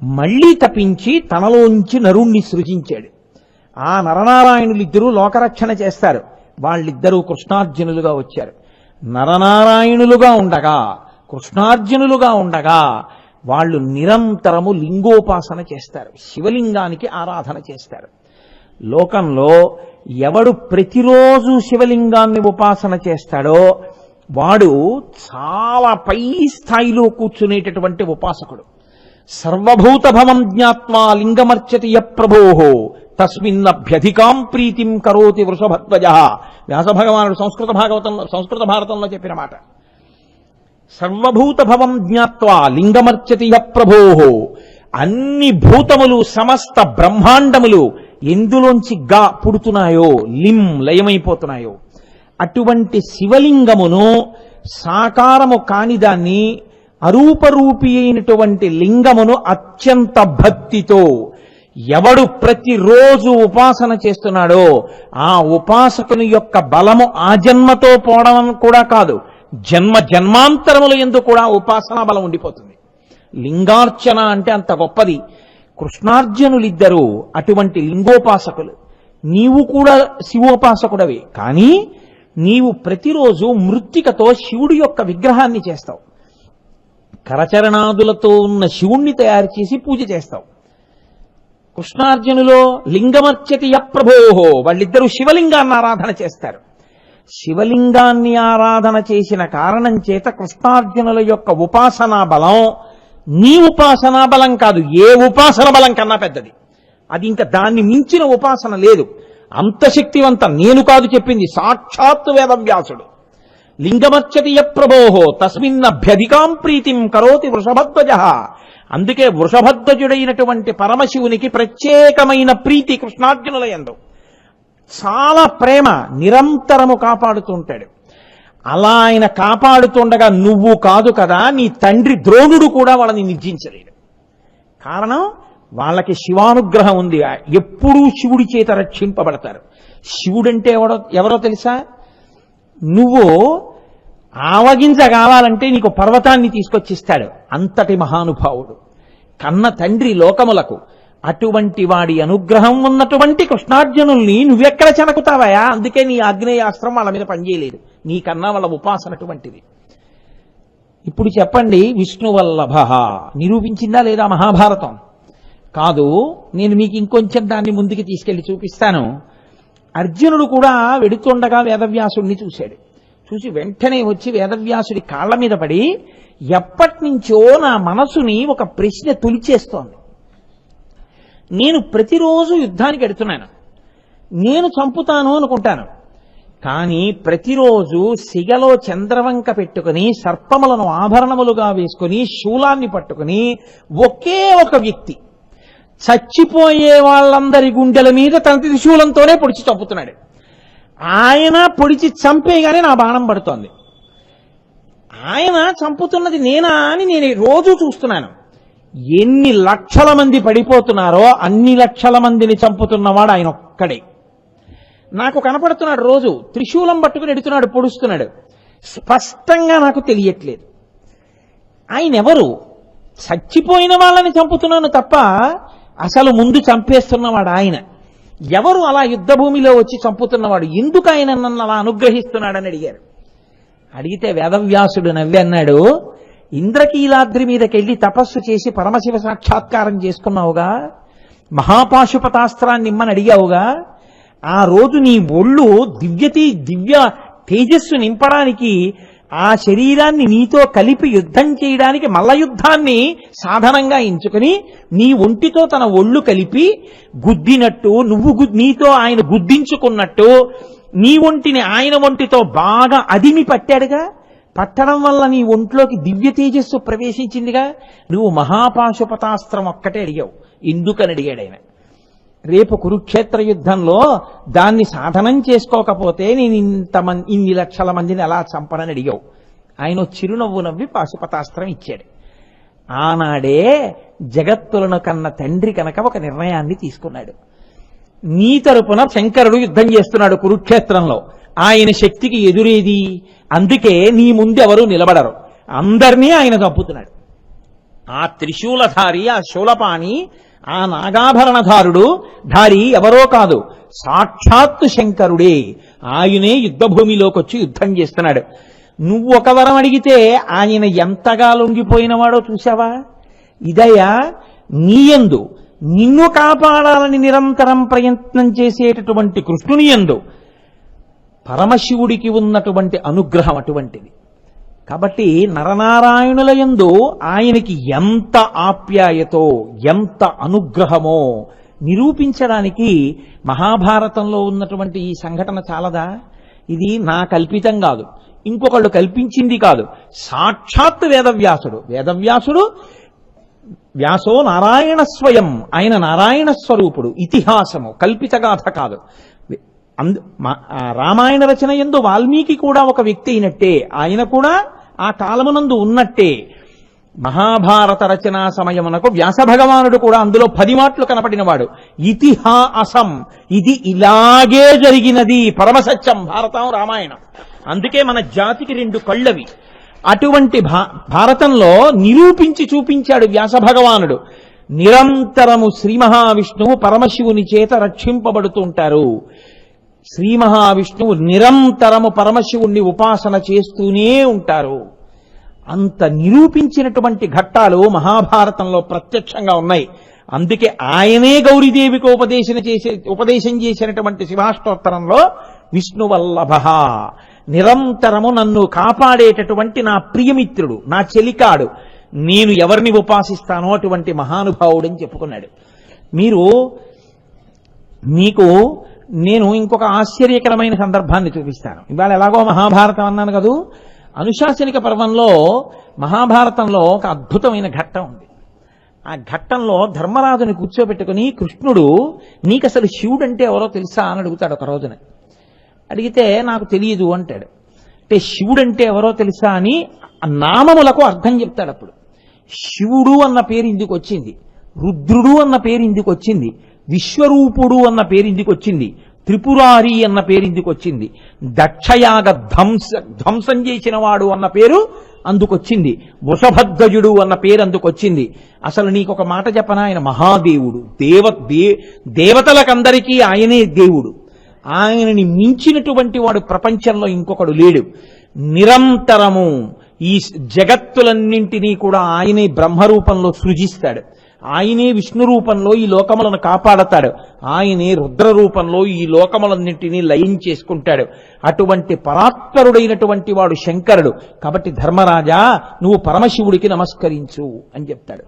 మళ్లీ తపించి తనలోంచి నరుణ్ణి సృజించాడు. ఆ నరనారాయణులిద్దరూ లోకరక్షణ చేస్తారు. వాళ్ళిద్దరూ కృష్ణార్జునులుగా వచ్చారు. నరనారాయణులుగా ఉండగా, కృష్ణార్జునులుగా ఉండగా వాళ్ళు నిరంతరము లింగోపాసన చేస్తారు, శివలింగానికి ఆరాధన చేస్తారు. లోకంలో ఎవడు ప్రతిరోజు శివలింగాన్ని ఉపాసన చేస్తాడో వాడు చాలా పై స్థాయిలో కూర్చునేటటువంటి ఉపాసకుడు. సర్వభూత భవం జ్ఞాత్వా లింగమర్చతి య ప్రభోః తస్మిన్నభ్యధికాం ప్రీతిం కరోతి వృషభధ్వజ. వ్యాసభగవానుడు సంస్కృత భారతంలో చెప్పిన మాట. సర్వభూత భవం జ్ఞాత్వా లింగమర్చతి య ప్రభోః. అన్ని భూతములు, సమస్త బ్రహ్మాండములు ఎందులోంచి గా పుడుతున్నాయో, లయమైపోతున్నాయో అటువంటి శివలింగమును, సాకారము కానిదాన్ని, అరూపరూపి అయినటువంటి లింగమును అత్యంత భక్తితో ఎవడు ప్రతిరోజు ఉపాసన చేస్తున్నాడో ఆ ఉపాసకుని యొక్క బలము ఆ జన్మతో పోవడం కూడా కాదు, జన్మ జన్మాంతరముల యందు కూడా ఉపాసనా బలం ఉండిపోతుంది. లింగార్చన అంటే అంత గొప్పది. కృష్ణార్జునులిద్దరూ అటువంటి లింగోపాసకులు. నీవు కూడా శివోపాసకుడవే, కానీ నీవు ప్రతిరోజు మృత్తికతో శివుడి యొక్క విగ్రహాన్ని చేస్తావు, కరచరణాదులతో ఉన్న శివుణ్ణి తయారు చేసి పూజ చేస్తావు. కృష్ణార్జునులో లింగమర్చతి య ప్రభోః, వాళ్ళిద్దరూ శివలింగాన్ని ఆరాధన చేస్తారు. శివలింగాన్ని ఆరాధన చేసిన కారణం చేత కృష్ణార్జునుల యొక్క ఉపాసనా బలం నీ ఉపాసనా బలం కాదు, ఏ ఉపాసన బలం కన్నా పెద్దది. అది ఇంకా దాన్ని మించిన ఉపాసన లేదు. అంత శక్తివంతం నేను కాదు చెప్పింది, సాక్షాత్ వేదవ్యాసుడు. లింగమర్చతి య ప్రభోః తస్మిన్నభ్యధికాం ప్రీతిం కరోతి వృషభధ్వజ. అందుకే వృషభధ్వజుడైనటువంటి పరమశివునికి ప్రత్యేకమైన ప్రీతి కృష్ణార్జునుల యందు, చాలా ప్రేమ, నిరంతరము కాపాడుతుంటాడు. అలా ఆయన కాపాడుతుండగా నువ్వు కాదు కదా, నీ తండ్రి ద్రోణుడు కూడా వాళ్ళని నిర్జించలేడు. కారణం వాళ్ళకి శివానుగ్రహం ఉంది, ఎప్పుడూ శివుడి చేత రక్షింపబడతారు. శివుడంటే ఎవరో తెలుసా? నువ్వు ఆవగింజ కావాలంటే నీకు పర్వతాన్ని తీసుకొచ్చిస్తాడు, అంతటి మహానుభావుడు, కన్న తండ్రి లోకములకు. అటువంటి వాడి అనుగ్రహం ఉన్నటువంటి కృష్ణార్జునుల్ని నువ్వెక్కడ చెనకుతావయా? అందుకే నీ ఆగ్నేయాస్త్రం వాళ్ళ మీద పనిచేయలేదు, నీకన్నా వాళ్ళ ఉపాసన అటువంటిది. ఇప్పుడు చెప్పండి, విష్ణువల్లభ నిరూపించిందా లేదా మహాభారతం? కాదు, నేను మీకు ఇంకొంచెం దాన్ని ముందుకు తీసుకెళ్లి చూపిస్తాను. అర్జునుడు కూడా వెడుతుండగా వేదవ్యాసుడిని చూశాడు. చూసి వెంటనే వచ్చి వేదవ్యాసుడి కాళ్ల మీద పడి, ఎప్పటి నుంచో నా మనసుని ఒక ప్రశ్న తొలిచేస్తోంది. నేను ప్రతిరోజు యుద్ధానికి ఎడుతున్నాను, నేను చంపుతాను అనుకుంటాను, కానీ ప్రతిరోజు సిగలో చంద్రవంక పెట్టుకుని, సర్పములను ఆభరణములుగా వేసుకుని, శూలాన్ని పట్టుకుని ఒకే ఒక వ్యక్తి చచ్చిపోయే వాళ్ళందరి గుండెల మీద తన త్రిశూలంతోనే పొడిచి చంపుతున్నాడు. ఆయన పొడిచి చంపేగానే నా బాణం పడుతోంది. ఆయన చంపుతున్నది నేనా అని నేను రోజు చూస్తున్నాను. ఎన్ని లక్షల మంది పడిపోతున్నారో అన్ని లక్షల మందిని చంపుతున్నవాడు ఆయన ఒక్కడే నాకు కనపడుతున్నాడు. రోజు త్రిశూలం పట్టుకుని ఎడుతున్నాడు, పొడుస్తున్నాడు. స్పష్టంగా నాకు తెలియట్లేదు ఆయన ఎవరు. చచ్చిపోయిన వాళ్ళని చంపుతున్నాను తప్ప అసలు ముందు చంపేస్తున్నవాడు ఆయన ఎవరు? అలా యుద్ధ భూమిలో వచ్చి చంపుతున్నవాడు ఎందుకు ఆయన నన్ను అలా అనుగ్రహిస్తున్నాడని అడిగారు. అడిగితే వేదవ్యాసుడు నవ్వి అన్నాడు, ఇంద్రకీలాద్రి మీదకెళ్ళి తపస్సు చేసి పరమశివ సాక్షాత్కారం చేసుకున్నావుగా, మహాపాశుపతాస్త్రాన్ని ఇమ్మని అడిగావుగా, ఆ రోజు నీ ఒళ్ళు దివ్య తేజస్సు నింపడానికి, ఆ శరీరాన్ని నీతో కలిపి యుద్ధం చేయడానికి మల్ల యుద్ధాన్ని సాధనంగా ఎంచుకుని నీ ఒంటితో తన ఒళ్ళు కలిపి గుద్దినట్టు, నీతో ఆయన గుద్దించుకున్నట్టు నీ ఒంటిని ఆయన ఒంటితో బాగా అదిమి పట్టాడుగా. పట్టడం వల్ల నీ ఒంట్లోకి దివ్య తేజస్సు ప్రవేశించిందిగా. నువ్వు మహాపాశుపతాస్త్రం ఒక్కటే అడిగావు. ఎందుకని అడిగాడు ఆయన. రేపు కురుక్షేత్ర యుద్ధంలో దాన్ని సాధనం చేసుకోకపోతే నేను ఇన్ని లక్షల మందిని ఎలా చంపనని అడిగావు. ఆయన చిరునవ్వు నవ్వి పాశుపతాస్త్రం ఇచ్చాడు. ఆనాడే జగత్తులను కన్న తండ్రి కనుక ఒక నిర్ణయాన్ని తీసుకున్నాడు. నీ తరపున శంకరుడు యుద్ధం చేస్తున్నాడు కురుక్షేత్రంలో. ఆయన శక్తికి ఎదురేది. అందుకే నీ ముందెవరూ నిలబడరు. అందరినీ ఆయన చంపుతున్నాడు. ఆ త్రిశూలధారి, ఆ శూలపాణి, ఆ నాగాభరణధారుడు ధారి ఎవరో కాదు, సాక్షాత్తు శంకరుడే. ఆయనే యుద్ధభూమిలోకి వచ్చి యుద్ధం చేస్తున్నాడు. నువ్వు ఒక వరం అడిగితే ఆయన ఎంతగా లొంగిపోయినవాడో చూసావా? ఇదయ్యా నీయందు నిన్ను కాపాడాలని నిరంతరం ప్రయత్నం చేసేటటువంటి కృష్ణుని యందు పరమశివుడికి ఉన్నటువంటి అనుగ్రహం అటువంటిది. కాబట్టి నరనారాయణుల యందు ఆయనకి ఎంత ఆప్యాయతో, ఎంత అనుగ్రహమో నిరూపించడానికి మహాభారతంలో ఉన్నటువంటి ఈ సంఘటన చాలదా? ఇది నా కల్పితం కాదు, ఇంకొకళ్ళు కల్పించింది కాదు. సాక్షాత్ వేదవ్యాసుడు వ్యాసో నారాయణ స్వయం, ఆయన నారాయణ స్వరూపుడు. ఇతిహాసము, కల్పితగాథ కాదు. రామాయణ రచన యందు వాల్మీకి కూడా ఒక వ్యక్తి అయినట్టే, ఆయన కూడా ఆ కాలమునందు ఉన్నట్టే. మహాభారత రచనా సమయమునకు వ్యాస భగవానుడు కూడా అందులో 10 మాటలు కనపడినవాడు. ఇతిహాసం, ఇది ఇలాగే జరిగినది, పరమసత్యం భారతం రామాయణం. అందుకే మన జాతికి 2 కళ్ళవి. అటువంటి భారతంలో నిరూపించి చూపించాడు వ్యాస భగవానుడు. నిరంతరము శ్రీ మహావిష్ణువు పరమశివుని చేత రక్షింపబడుతుంటారు. శ్రీ మహావిష్ణువు నిరంతరము పరమశివుణ్ణి ఉపాసన చేస్తూనే ఉంటారు. అంత నిరూపించినటువంటి ఘట్టాలు మహాభారతంలో ప్రత్యక్షంగా ఉన్నాయి. అందుకే ఆయనే గౌరీదేవికి ఉపదేశం చేసినటువంటి శివాష్టోత్తరంలో విష్ణువల్లభ, నిరంతరము నన్ను కాపాడేటటువంటి నా ప్రియమిత్రుడు, నా చెలికాడు, నేను ఎవరిని ఉపాసిస్తానో అటువంటి మహానుభావుడని చెప్పుకున్నాడు. మీకు నేను ఇంకొక ఆశ్చర్యకరమైన సందర్భాన్ని చూపిస్తాను. ఇవాళ ఎలాగో మహాభారతం అన్నాను కదూ, అనుశాసనిక పర్వంలో మహాభారతంలో ఒక అద్భుతమైన ఘట్టం ఉంది. ఆ ఘట్టంలో ధర్మరాజుని కూర్చోబెట్టుకుని కృష్ణుడు, నీకు అసలు శివుడు అంటే ఎవరో తెలుసా అని అడుగుతాడు ఒక రోజున. అడిగితే నాకు తెలియదు అంటాడు. అంటే శివుడు అంటే ఎవరో తెలుసా అని నామములకు అర్థం చెప్తాడు. అప్పుడు శివుడు అన్న పేరు ఇందుకు వచ్చింది, రుద్రుడు అన్న పేరు ఇందుకు వచ్చింది, విశ్వరూపుడు అన్న పేరు ఇందుకు వచ్చింది, త్రిపురారి అన్న పేరు ఇందుకు వచ్చింది, దక్షయాగ ధ్వంసం చేసిన వాడు అన్న పేరు అందుకొచ్చింది, వృషభధ్వజుడు అన్న పేరు అందుకొచ్చింది. అసలు నీకు ఒక మాట చెప్పనా, ఆయన మహాదేవుడు, దేవతలకందరికీ ఆయనే దేవుడు. ఆయనని మించినటువంటి వాడు ప్రపంచంలో ఇంకొకడు లేడు. నిరంతరము ఈ జగత్తులన్నింటినీ కూడా ఆయనే బ్రహ్మరూపంలో సృజిస్తాడు, ఆయనే విష్ణు రూపంలో ఈ లోకములను కాపాడతాడు, ఆయనే రుద్ర రూపంలో ఈ లోకములన్నింటినీ లయం చేసుకుంటాడు. అటువంటి పరాత్పరుడైనటువంటి వాడు శంకరుడు. కాబట్టి ధర్మరాజా, నువ్వు పరమశివుడికి నమస్కరించు అని చెప్తాడు.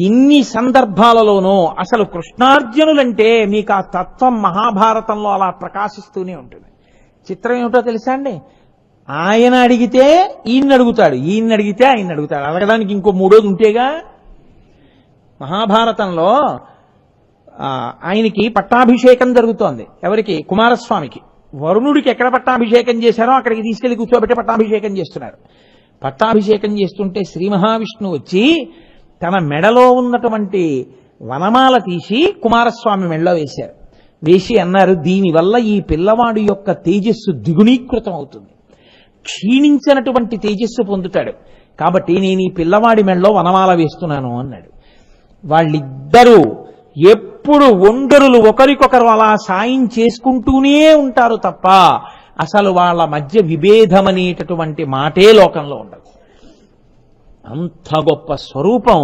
ఎన్ని సందర్భాలలోనో అసలు కృష్ణార్జునులంటే మీకు ఆ తత్వం మహాభారతంలో అలా ప్రకాశిస్తూనే ఉంటుంది. చిత్రం ఏమిటో తెలుసా అండి, ఆయన అడిగితే ఈయన్ని అడుగుతాడు, ఈయన్ని అడిగితే ఆయన్ని అడుగుతాడు. అడగడానికి ఇంకో 3 ఉంటేగా. మహాభారతంలో ఆయనకి పట్టాభిషేకం జరుగుతోంది. ఎవరికి? కుమారస్వామికి. వరుణుడికి ఎక్కడ పట్టాభిషేకం చేశారో అక్కడికి తీసుకెళ్లి కూర్చోబెట్టి పట్టాభిషేకం చేస్తున్నారు. పట్టాభిషేకం చేస్తుంటే శ్రీ మహావిష్ణువు వచ్చి తన మెడలో ఉన్నటువంటి వనమాల తీసి కుమారస్వామి మెడలో వేశారు. వేసి అన్నారు, దీనివల్ల ఈ పిల్లవాడు యొక్క తేజస్సు ద్విగుణీకృతం అవుతుంది, క్షీణించినటువంటి తేజస్సు పొందుతాడు. కాబట్టి నేను ఈ పిల్లవాడి మెడలో వనమాల వేస్తున్నాను అన్నాడు. వాళ్ళిద్దరూ ఎప్పుడు ఒండరులు ఒకరికొకరు అలా సాయం చేసుకుంటూనే ఉంటారు తప్ప అసలు వాళ్ళ మధ్య విభేదం అనేటటువంటి మాటే లోకంలో ఉండదు. అంత గొప్ప స్వరూపం.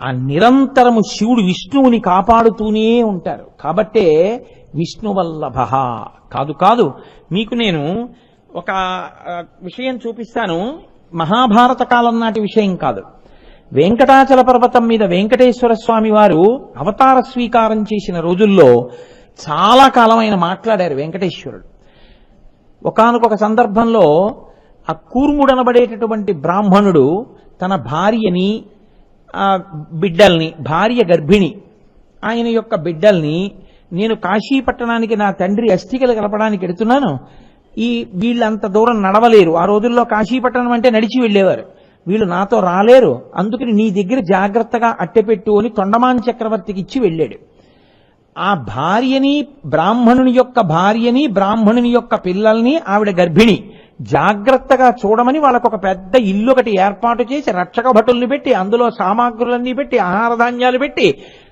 ఆ నిరంతరము శివుడు విష్ణువుని కాపాడుతూనే ఉంటారు. కాబట్టే విష్ణువల్లభ. కాదు మీకు నేను ఒక విషయం చూపిస్తాను. మహాభారత కాలం నాటి విషయం కాదు. వెంకటాచల పర్వతం మీద వెంకటేశ్వర స్వామి వారు అవతార స్వీకారం చేసిన రోజుల్లో చాలా కాలం ఆయన మాట్లాడారు వెంకటేశ్వరుడు. ఒకానొక సందర్భంలో ఆ కూర్ముడనబడేటటువంటి బ్రాహ్మణుడు తన భార్యని బిడ్డల్ని, భార్య గర్భిణి, ఆయన యొక్క బిడ్డల్ని నేను కాశీ పట్టణానికి నా తండ్రి అస్థికలు కలపడానికి ఎడుతున్నాను, వీళ్ళంత దూరం నడవలేరు. ఆ రోజుల్లో కాశీపట్టణం అంటే నడిచి వెళ్ళేవారు, వీళ్ళు నాతో రాలేరు, అందుకని నీ దగ్గర జాగ్రత్తగా అట్టెపెట్టు అని తొండమాన్ చక్రవర్తికి ఇచ్చి వెళ్ళాడు. ఆ భార్యని, బ్రాహ్మణుని యొక్క భార్యని, బ్రాహ్మణుని యొక్క పిల్లల్ని, ఆవిడ గర్భిణి, జాగ్రత్తగా చూడమని వాళ్ళకు ఒక పెద్ద ఇల్లు ఒకటి ఏర్పాటు చేసి రక్షక భటుల్ని పెట్టి అందులో సామాగ్రులన్నీ పెట్టి ఆహార ధాన్యాలు పెట్టి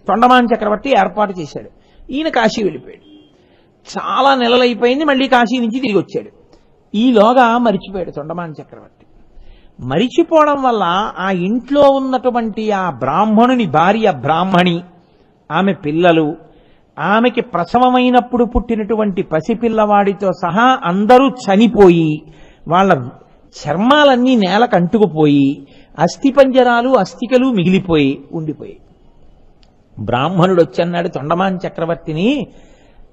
తొండమాన్ చక్రవర్తి ఏర్పాటు చేశాడు. ఈయన కాశీ వెళ్ళిపోయాడు. చాలా నెలలైపోయింది, మళ్ళీ కాశీ నుంచి తిరిగి వచ్చాడు. ఈలోగా మరిచిపోయాడు తొండమాన్ చక్రవర్తి. మరిచిపోవడం వల్ల ఆ ఇంట్లో ఉన్నటువంటి ఆ బ్రాహ్మణుని భార్య బ్రాహ్మణి, ఆమె పిల్లలు, ఆమెకి ప్రసవమైనప్పుడు పుట్టినటువంటి పసిపిల్లవాడితో సహా అందరూ చనిపోయి వాళ్ళ చర్మాలన్నీ నేలకు అంటుకుపోయి అస్థిపంజరాలు అస్థికలు మిగిలిపోయి ఉండిపోయి. బ్రాహ్మణుడు వచ్చన్నాడు తొండమాన్ చక్రవర్తిని,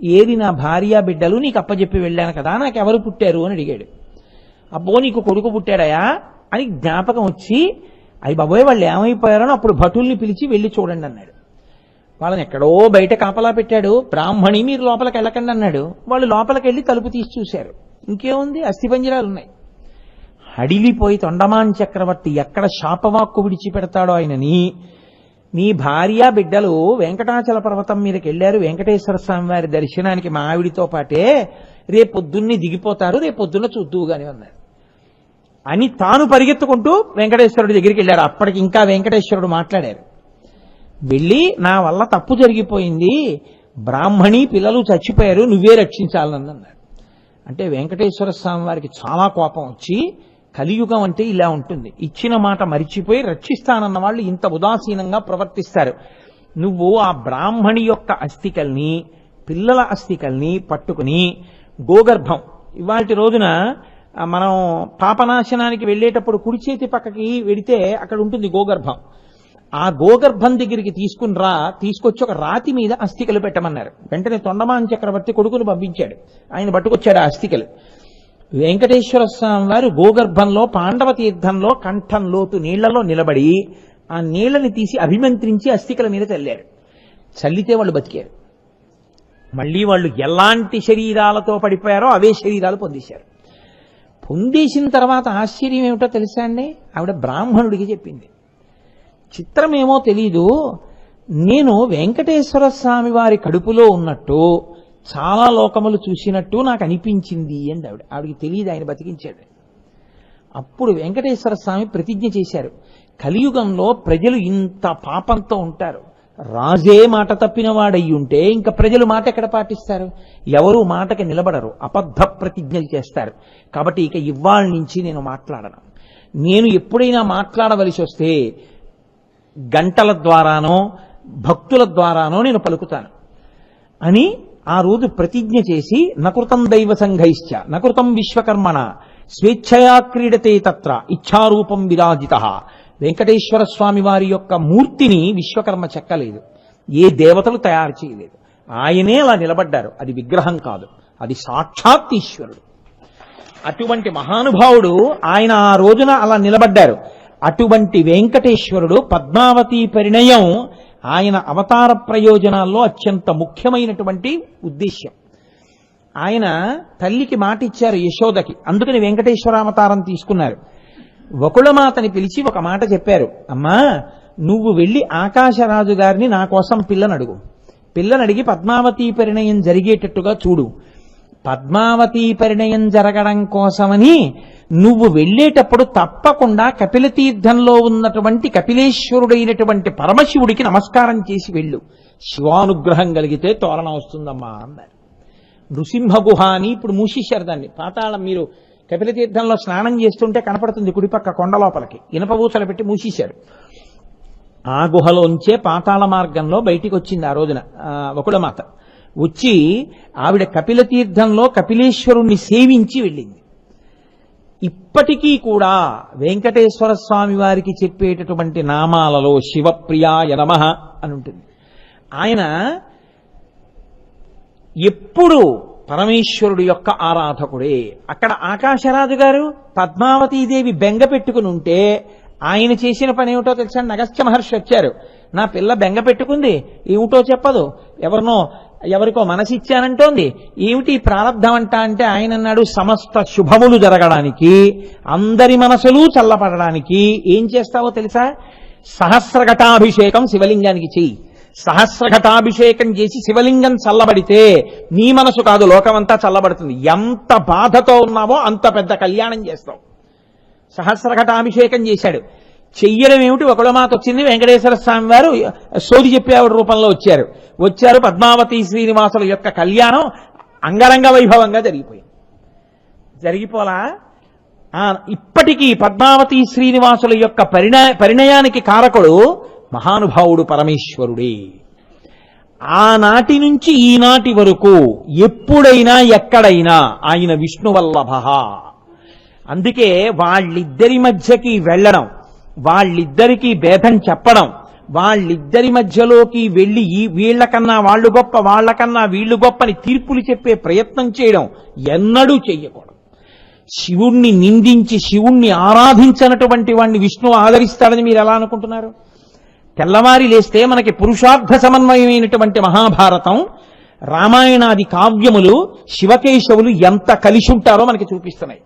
ఏది నా భార్య బిడ్డలు నీకు అప్పచెప్పి వెళ్ళాను కదా, నాకెవరు పుట్టారు అని అడిగాడు. అబ్బో నీకు కొడుకు పుట్టాడయా అని జ్ఞాపకం వచ్చి, అయ్యి బాబోయ్ వాళ్ళు ఏమైపోయారని అప్పుడు భటుల్ని పిలిచి వెళ్ళి చూడండి అన్నాడు. వాళ్ళని ఎక్కడో బయట కాపలా పెట్టాడు. బ్రాహ్మణి మీరు లోపలికి వెళ్ళకండి అన్నాడు. వాళ్ళు లోపలికి వెళ్ళి తలుపు తీసి చూశారు, ఇంకేముంది, అస్థిపంజరాలు ఉన్నాయి. హడిలిపోయి తొండమాన్ చక్రవర్తి ఎక్కడ శాపవాక్కు విడిచిపెడతాడో ఆయనని, నీ భార్య బిడ్డలు వెంకటాచల పర్వతం మీదకి వెళ్ళారు వెంకటేశ్వర స్వామి వారి దర్శనానికి మా ఆవిడితో పాటే, రేపొద్దున్నే దిగిపోతారు, రేపొద్దున్న చూద్దువుగాని అన్నారు అని తాను పరిగెత్తుకుంటూ వెంకటేశ్వరుడి దగ్గరికి వెళ్ళారు. అప్పటికి ఇంకా వెంకటేశ్వరుడు మాట్లాడారు. వెళ్ళి నా వల్ల తప్పు జరిగిపోయింది, బ్రాహ్మణి పిల్లలు చచ్చిపోయారు, నువ్వే రక్షించాలని అన్నాడు. అంటే వెంకటేశ్వర స్వామి వారికి చాలా కోపం వచ్చి, కలియుగం అంటే ఇలా ఉంటుంది, ఇచ్చిన మాట మరిచిపోయి రక్షిస్తానన్న వాళ్ళు ఇంత ఉదాసీనంగా ప్రవర్తిస్తారు. నువ్వు ఆ బ్రాహ్మణి యొక్క అస్థికల్ని, పిల్లల అస్థికల్ని పట్టుకుని గోగర్భం, ఇవాటి రోజున మనం పాపనాశనానికి వెళ్ళేటప్పుడు కుడి చేతి పక్కకి వెడితే అక్కడ ఉంటుంది గోగర్భం, ఆ గోగర్భం దగ్గరికి తీసుకొచ్చి ఒక రాతి మీద అస్థికలు పెట్టమన్నారు. వెంటనే తొండమాన్ చక్రవర్తి కొడుకును పంపించాడు, ఆయన పట్టుకొచ్చాడు ఆ అస్థికలు. వెంకటేశ్వర స్వామి వారు గోగర్భంలో పాండవ తీర్థంలో కంఠం లోతు నీళ్లలో నిలబడి ఆ నీళ్లని తీసి అభిమంత్రించి అస్థికల మీద చల్లారు. చల్లితే వాళ్ళు బతికారు. మళ్ళీ వాళ్ళు ఎలాంటి శరీరాలతో పడిపోయారో అవే శరీరాలు పొందేశారు. పొందేసిన తర్వాత ఆశ్చర్యం ఏమిటో తెలుసా అండి, ఆవిడ బ్రాహ్మణుడికి చెప్పింది. చిత్రమేమో తెలీదు, నేను వెంకటేశ్వర స్వామి వారి కడుపులో ఉన్నట్టు చాలా లోకములు చూసినట్టు నాకు అనిపించింది అండి ఆవిడికి తెలియదు, ఆయన బతికించాడు. అప్పుడు వెంకటేశ్వర స్వామి ప్రతిజ్ఞ చేశారు, కలియుగంలో ప్రజలు ఇంత పాపంతో ఉంటారు, రాజే మాట తప్పిన వాడయ్యి ఉంటే ఇంకా ప్రజలు మాట ఎక్కడ పాటిస్తారు, ఎవరు మాటకి నిలబడరు, అబద్ధ ప్రతిజ్ఞలు చేస్తారు. కాబట్టి ఇక ఇవాళ నుంచి నేను మాట్లాడను, నేను ఎప్పుడైనా మాట్లాడవలసి వస్తే గంటల ద్వారానో భక్తుల ద్వారానో నేను పలుకుతాను అని ఆ రోజు ప్రతిజ్ఞ చేసి, నకృతం దైవ సంఘైశ్చ నకృతం విశ్వకర్మణ స్వేచ్ఛయా క్రీడతే తత్ర ఇచ్ఛారూపం విరాజిత. వెంకటేశ్వర స్వామి వారి యొక్క మూర్తిని విశ్వకర్మ చెక్కలేదు, ఏ దేవతలు తయారు చేయలేదు, ఆయనే అలా నిలబడ్డారు. అది విగ్రహం కాదు, అది సాక్షాత్ ఈశ్వరుడు. అటువంటి మహానుభావుడు ఆయన ఆ రోజున అలా నిలబడ్డారు. అటువంటి వెంకటేశ్వరుడు పద్మావతి పరిణయం ఆయన అవతార ప్రయోజనాల్లో అత్యంత ముఖ్యమైనటువంటి ఉద్దేశ్యం. ఆయన తల్లికి మాట ఇచ్చారు యశోదకి, అందుకని వెంకటేశ్వరావతారం తీసుకున్నారు. వకుళమాతని పిలిచి ఒక మాట చెప్పారు, అమ్మా నువ్వు వెళ్ళి ఆకాశరాజు గారిని నా కోసం పిల్లనడిగి పద్మావతి పరిణయం జరిగేటట్టుగా చూడు. పద్మావతి పరిణయం జరగడం కోసమని నువ్వు వెళ్ళేటప్పుడు తప్పకుండా కపిలతీర్థంలో ఉన్నటువంటి కపిలేశ్వరుడైనటువంటి పరమశివుడికి నమస్కారం చేసి వెళ్ళు, శివానుగ్రహం కలిగితే తోరణం వస్తుందమ్మా అన్నారు. నృసింహ గుహ అని ఇప్పుడు మూసేశారు దాన్ని, పాతాళం. మీరు కపిలతీర్థంలో స్నానం చేస్తుంటే కనపడుతుంది కుడిపక్క కొండ లోపలికి, ఇనపబూసలు పెట్టి మూసేశారు. ఆ గుహలోంచే పాతాళ మార్గంలో బయటికి వచ్చింది ఆ రోజున వకుళమాత. వచ్చి ఆవిడ కపిలతీర్థంలో కపిలేశ్వరుణ్ణి సేవించి వెళ్ళింది. ఇప్పటికీ కూడా వెంకటేశ్వర స్వామి వారికి చెప్పేటటువంటి నామాలలో శివప్రియాయ నమః అని ఉంటుంది. ఆయన ఎప్పుడు పరమేశ్వరుడు యొక్క ఆరాధకుడే. అక్కడ ఆకాశరాజు గారు పద్మావతీదేవి బెంగ పెట్టుకుని ఉంటే ఆయన చేసిన పని ఏమిటో తెలుసా? అగస్త్య మహర్షి వచ్చారు, నా పిల్ల బెంగ పెట్టుకుంది, ఏమిటో చెప్పదు, ఎవరికో మనసిచ్చానంటోంది, ఏమిటి ప్రారంధం అంట అంటే ఆయన అన్నాడు, సమస్త శుభములు జరగడానికి, అందరి మనసులు చల్లపడడానికి ఏం చేస్తావో తెలుసా? సహస్రఘటాభిషేకం శివలింగానికి చెయ్యి. సహస్రఘటాభిషేకం చేసి శివలింగం చల్లబడితే నీ మనసు కాదు లోకమంతా చల్లబడుతుంది. ఎంత బాధతో ఉన్నావో అంత పెద్ద కళ్యాణం చేస్తావు. సహస్రఘటాభిషేకం చేశాడు. చెయ్యడం ఏమిటి? ఒకళ్ళ మాట వచ్చింది, వెంకటేశ్వర స్వామి వారు సోది చెప్పేవాడు రూపంలో వచ్చారు. పద్మావతి శ్రీనివాసుల యొక్క కళ్యాణం అంగరంగ వైభవంగా జరిగిపోలా. ఇప్పటికీ పద్మావతి శ్రీనివాసుల యొక్క పరిణయానికి కారకుడు మహానుభావుడు పరమేశ్వరుడే. ఆనాటి నుంచి ఈనాటి వరకు ఎప్పుడైనా ఎక్కడైనా ఆయన విష్ణువల్లభ. అందుకే వాళ్ళిద్దరి మధ్యకి వెళ్ళడం, వాళ్ళిద్దరికీ భేదం చెప్పడం, వాళ్ళిద్దరి మధ్యలోకి వెళ్ళి వీళ్లకన్నా వాళ్ళు గొప్ప, వాళ్ళకన్నా వీళ్ళు గొప్పని తీర్పులు చెప్పే ప్రయత్నం చేయడం ఎన్నడూ చెయ్యకూడదు. శివుణ్ణి నిందించి శివుణ్ణి ఆరాధించినటువంటి వాణ్ణి విష్ణువు ఆదరిస్తాడని మీరు ఎలా అనుకుంటున్నారు? తెల్లవారి లేస్తే మనకి పురుషార్థ సమన్వయమైనటువంటి మహాభారతం, రామాయణాది కావ్యములు, శివకేశవులు ఎంత కలిసి ఉంటారో మనకి చూపిస్తున్నాయి.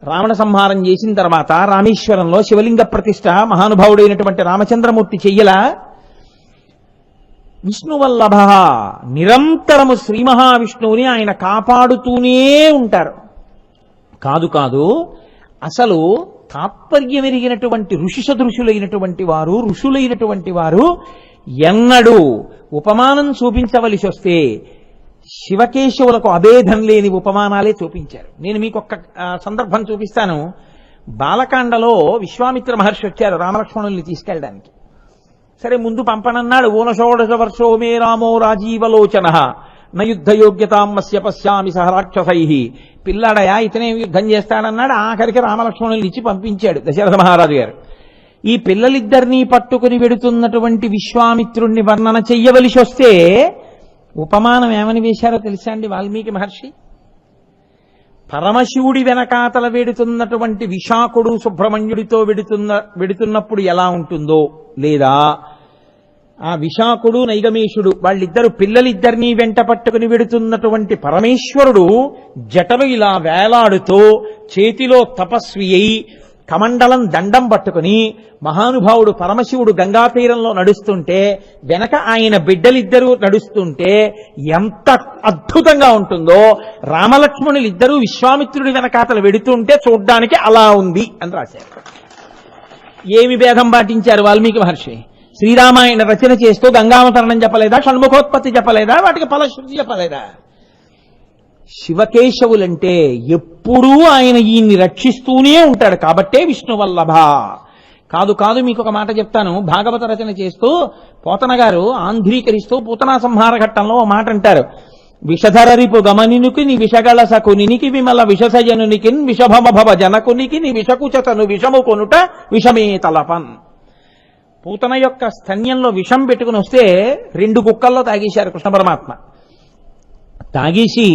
రావణ సంహారం చేసిన తర్వాత రామేశ్వరంలో శివలింగ ప్రతిష్ఠ మహానుభావుడైనటువంటి రామచంద్రమూర్తి చెయ్యలా? విష్ణువల్లభ, నిరంతరము శ్రీ మహావిష్ణువుని ఆయన కాపాడుతూనే ఉంటారు. కాదు, అసలు తాత్పర్యమెరిగినటువంటి ఋషి సదృశులైనటువంటి వారు, ఋషులైనటువంటి వారు ఎన్నడూ ఉపమానం చూపించవలసి వస్తే శివకేశవులకు అభేదం లేని ఉపమానాలే చూపించారు. నేను మీకు ఒక్క సందర్భం చూపిస్తాను. బాలకాండలో విశ్వామిత్ర మహర్షి వచ్చారు రామలక్ష్మణుల్ని తీసుకెళ్ళడానికి. సరే ముందు పంపనన్నాడు. ఊనషోడశ వర్షో మే రామో రాజీవలోచన నయుద్ధయోగ్యతామస్య పశ్యామి సహ రాక్షసై. పిల్లాడయా, ఇతనే యుద్ధం చేస్తాడన్నాడు. ఆఖరికి రామలక్ష్మణుల్ని ఇచ్చి పంపించాడు దశరథ మహారాజు గారు. ఈ పిల్లలిద్దరినీ పట్టుకుని వెడుతున్నటువంటి విశ్వామిత్రుణ్ణి వర్ణన చెయ్యవలసి వస్తే ఉపమానం ఏమని వేశారో తెలుసా అండి వాల్మీకి మహర్షి? పరమశివుడి వెనకాతల వెడుతున్నటువంటి విశాఖుడు సుబ్రహ్మణ్యుడితో వెడుతున్నప్పుడు ఎలా ఉంటుందో, లేదా ఆ విశాఖుడు నైగమేశుడు వాళ్ళిద్దరు పిల్లలిద్దరినీ వెంట పట్టుకుని వెడుతున్నటువంటి పరమేశ్వరుడు జటలు ఇలా వేలాడుతూ చేతిలో తపస్వి అయి కమండలం దండం పట్టుకుని మహానుభావుడు పరమశివుడు గంగా తీరంలో నడుస్తుంటే వెనక ఆయన బిడ్డలిద్దరూ నడుస్తుంటే ఎంత అద్భుతంగా ఉంటుందో, రామలక్ష్మణులిద్దరూ విశ్వామిత్రుడి వెనకాతలు వెడుతుంటే చూడ్డానికి అలా ఉంది అని రాశారు. ఏమి భేదం పాటించారు వాల్మీకి మహర్షి? శ్రీరామాయణ రచన చేస్తూ గంగావతరణం చెప్పలేదా? షణ్ముఖోత్పత్తి చెప్పలేదా? వాటికి ఫలశ్రుతి చెప్పలేదా? శివకేశవులంటే ఎప్పుడూ ఆయన ఈయన్ని రక్షిస్తూనే ఉంటాడు కాబట్టే విష్ణువల్లభ. కాదు, మీకు ఒక మాట చెప్తాను. భాగవత రచన చేస్తూ పోతన గారు ఆంధ్రీకరిస్తూ పూతనా సంహార ఘట్టంలో ఓ మాట అంటారు. విషధరరిపు గమనినికి ని విషగళ సకునికి విమల విషసజనునికి విషభమభవ జనకునికి ని విషకుచతను విషము కొనుట విషమే తలపన్. పూతన యొక్క స్తన్యంలో విషం పెట్టుకుని వస్తే 2 గుక్కల్లో తాగేశారు కృష్ణ పరమాత్మ. తాగేసి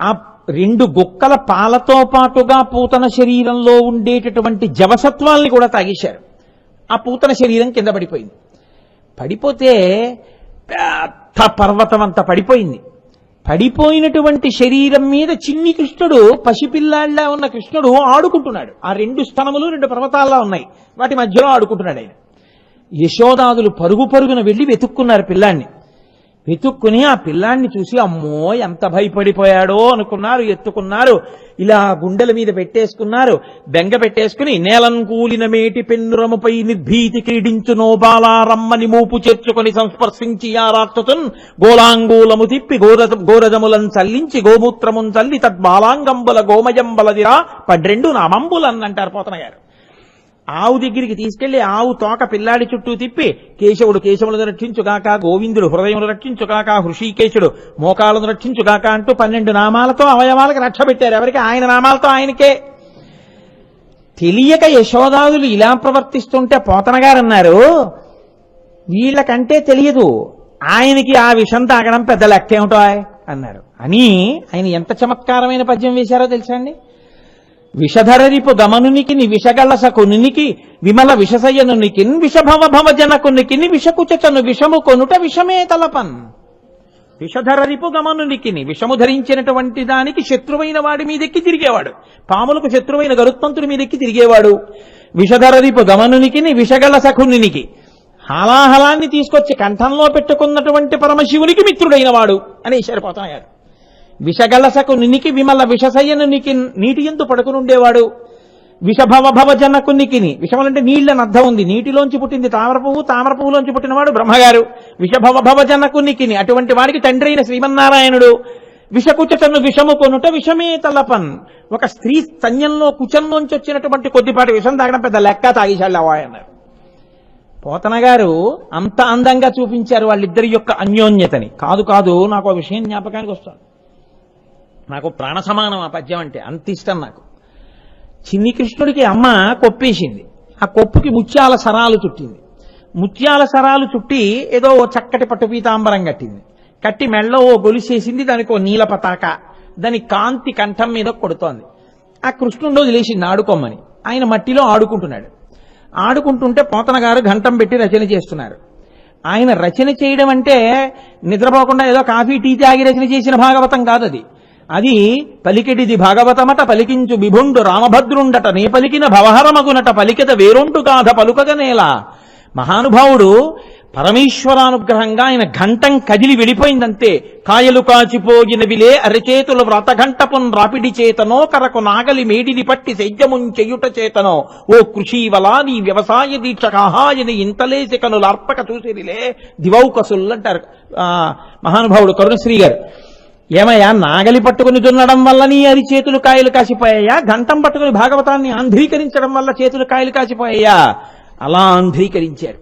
ఆ 2 గుక్కల పాలతో పాటుగా పూతన శరీరంలో ఉండేటటువంటి జవసత్వాల్ని కూడా తాగేశారు. ఆ పూతన శరీరం కింద పడిపోయింది. పడిపోతే పెద్ద పర్వతం అంతా పడిపోయింది. పడిపోయినటువంటి శరీరం మీద చిన్ని కృష్ణుడు, పసిపిల్లాళ్ళ ఉన్న కృష్ణుడు ఆడుకుంటున్నాడు. ఆ 2 స్తనములు 2 పర్వతాల్లో ఉన్నాయి, వాటి మధ్యలో ఆడుకుంటున్నాడు ఆయన. యశోదాదులు పరుగున వెళ్లి వెతుక్కున్నారు పిల్లాన్ని. వెతుక్కుని ఆ పిల్లాన్ని చూసి అమ్మో ఎంత భయపడిపోయాడో అనుకున్నారు. ఎత్తుకున్నారు, ఇలా గుండెల మీద పెట్టేసుకున్నారు, బెంగ పెట్టేసుకుని నేలం కూలిన మేటి పెన్నురముపై నిర్భీతి క్రీడించు నోబాలారమ్మని మూపు చేర్చుకొని సంస్పర్శించి యారాక్తుతున్ గోలాంగూలము తిప్పి గోరజములను చల్లించి గోమూత్రమున్ చల్లి తద్బాలాంగంబుల గోమయంబలదిరా 12 నామంబులన్ అంటారు పోతన గారు. ఆవు దగ్గరికి తీసుకెళ్లి ఆవు తోక పిల్లాడి చుట్టూ తిప్పి కేశవుడు కేశవులను రక్షించుగాక, గోవిందుడు హృదయమును రక్షించుగాక, హృషికేశుడు మోకాలను రక్షించుగాక అంటూ 12 నామాలతో అవయవాలకు రక్ష పెట్టారు. ఎవరికి? ఆయన నామాలతో ఆయనకే. తెలియక యశోదాదులు ఇలా ప్రవర్తిస్తుంటే పోతన గారు అన్నారు, వీళ్ళకంటే తెలియదు, ఆయనకి ఆ విషం తాగడం పెద్ద లెక్కేమిటో. అన్నారు. అని ఆయన ఎంత చమత్కారమైన పద్యం వేశారో తెలుసా అండి. విషధరరిపు గమనునికి విషగళసకునికి విమల విషసయనునికి విషభవ భవ జనకునికి విషకుచను విషము కొనుట విషమే తలపన్. విషధరరిపు గమనునికి విషము ధరించినటువంటి దానికి శత్రువైన వాడి మీదెక్కి తిరిగేవాడు, పాములకు శత్రువైన గరుత్మంతుడి మీదెక్కి తిరిగేవాడు. విషధరరిపు గమనునికి విషగళసకునికి హాలాహలాన్ని తీసుకొచ్చి కంఠంలో పెట్టుకున్నటువంటి పరమశివునికి మిత్రుడైన వాడు అనేశారు పోతన గారు. విషగలసకు నినికి విమల విషసయ్యనునికి నీటి ఎందు పడుకునుండేవాడు. విషభవ జనకునికి విషములంటే నీళ్ళని అర్థం ఉంది, నీటిలోంచి పుట్టింది తామర పువ్వు, తామర పువ్వులోంచి పుట్టినవాడు బ్రహ్మగారు. విషభవ జనకునికి అటువంటి వాడికి తండ్రి అయిన శ్రీమన్నారాయణుడు. విషకుచను విషము కొనుట విషమే తలపన్. ఒక స్త్రీ స్తన్యంలో కుచంలోంచి వచ్చినటువంటి కొద్దిపాటి విషం తాగడం పెద్ద లెక్క, తాగేశాళ్ళు అన్నారు. పోతన గారు అంత అందంగా చూపించారు వాళ్ళిద్దరి యొక్క అన్యోన్యతని. కాదు కాదు, నాకు ఆ విషయం జ్ఞాపకానికి వస్తుంది. నాకు ప్రాణ సమానం ఆ పద్యం అంటే, అంత ఇష్టం నాకు. చిన్ని కృష్ణుడికి అమ్మ కొప్పేసింది, ఆ కొప్పుకి ముత్యాల సరాలు చుట్టింది. ముత్యాల సరాలు చుట్టి ఏదో ఓ చక్కటి పట్టు పీతాంబరం కట్టింది, కట్టి మెళ్ళో ఓ గొలుసేసింది, దానికి ఓ నీల పతాక, దాని కాంతి కంఠం మీద కొడుతోంది. ఆ కృష్ణుడు వదిలేసింది ఆడుకోమని. ఆయన మట్టిలో ఆడుకుంటున్నాడు. ఆడుకుంటుంటే పోతన గారు ఘంటం పెట్టి రచన చేస్తున్నారు. ఆయన రచన చేయడం అంటే నిద్రపోకుండా ఏదో కాఫీ టీ తాగి రచన చేసిన భాగవతం కాదది. అది పలికెడిది భాగవతమట పలికించు బిభుండు రామభద్రుండట నే పలికిన భవహరమగునట పలికెద వేరొంటు గాథ పలుకగనేలా. మహానుభావుడు పరమేశ్వరానుగ్రహంగా ఆయన ఘంటం కదిలి వెళ్ళిపోయిందంతే. కాయలు కాచిపోయినవిలే అరచేతుల వ్రతఘంటపున్ రాపిడి చేతనో కరకు నాగలి మేడిని పట్టి సైద్యమున్ చెయ్యుట చేతనో ఓ కృషీవలా నీ వ్యవసాయ దీక్ష కాహాయని ఇంతలేసి కనులు అర్పక చూసిరిలే దివౌకసుల్ అంటారు మహానుభావుడు కరుణశ్రీ గారు. ఏమయ్యా, నాగలి పట్టుకుని దున్నడం వల్ల నీ అది చేతులు కాయలు కాసిపోయాయా, ఘంటం పట్టుకుని భాగవతాన్ని ఆంధ్రీకరించడం వల్ల చేతులు కాయలు కాసిపోయాయా? అలా ఆంధ్రీకరించారు.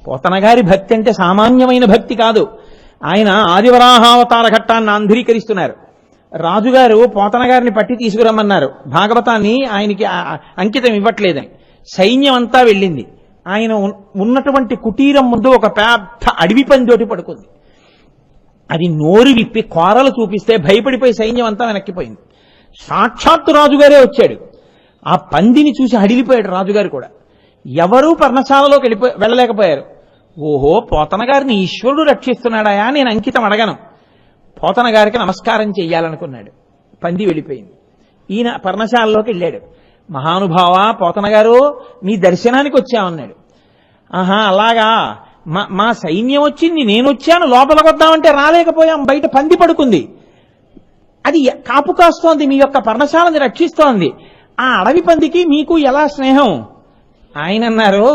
పోతన గారి భక్తి అంటే సామాన్యమైన భక్తి కాదు. ఆయన ఆదివరాహావతార ఘట్టాన్ని ఆంధ్రీకరిస్తున్నారు. రాజుగారు పోతన గారిని పట్టి తీసుకురమ్మన్నారు. భాగవతాన్ని ఆయనకి అంకితం ఇవ్వట్లేదని సైన్యం అంతా వెళ్ళింది. ఆయన ఉన్నటువంటి కుటీరం ముందు ఒక పెద్ద అడవి పందితోటి పడుకుంది. అది నోరు విప్పి కోరలు చూపిస్తే భయపడిపోయి సైన్యం అంతా వెనక్కిపోయింది. సాక్షాత్తు రాజుగారే వచ్చాడు. ఆ పందిని చూసి హడిలిపోయాడు రాజుగారు కూడా. ఎవరూ పర్ణశాలలోకి వెళ్ళలేకపోయారు. ఓహో, పోతన గారిని ఈశ్వరుడు రక్షిస్తున్నాడాయా, నేను అంకితం అడగను. పోతన గారికి నమస్కారం చెయ్యాలనుకున్నాడు. పంది వెళ్ళిపోయింది. ఈయన పర్ణశాలలోకి వెళ్ళాడు. మహానుభావ పోతన గారు, మీ దర్శనానికి వచ్చామన్నాడు. ఆహా అలాగా, మా సైన్యం వచ్చింది, నేను వచ్చాను, లోపలికి వద్దామంటే రాలేకపోయాం, బయట పంది పడుకుంది, అది కాపు కాస్తోంది, మీ యొక్క పర్ణశాలని రక్షిస్తోంది. ఆ అడవి పందికి మీకు ఎలా స్నేహం? ఆయన అన్నారు,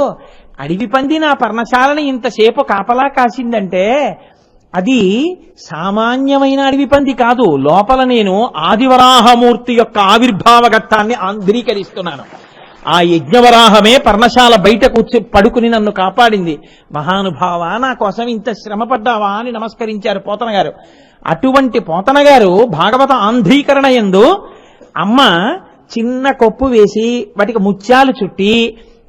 అడవి పంది నా పర్ణశాలని ఇంతసేపు కాపలా కాసిందంటే అది సామాన్యమైన అడవి పంది కాదు. లోపల నేను ఆదివరాహమూర్తి యొక్క ఆవిర్భావ ఘట్టాన్ని ఆంధ్రీకరిస్తున్నాను. ఆ యజ్ఞవరాహమే పర్ణశాల బయట కూర్చి పడుకుని నన్ను కాపాడింది. మహానుభావ, నా కోసం ఇంత శ్రమ పడ్డావా అని నమస్కరించారు పోతన గారు. అటువంటి పోతన గారు భాగవత ఆంధ్రీకరణ యందు అమ్మ చిన్న కొప్పు వేసి వాటికి ముత్యాలు చుట్టి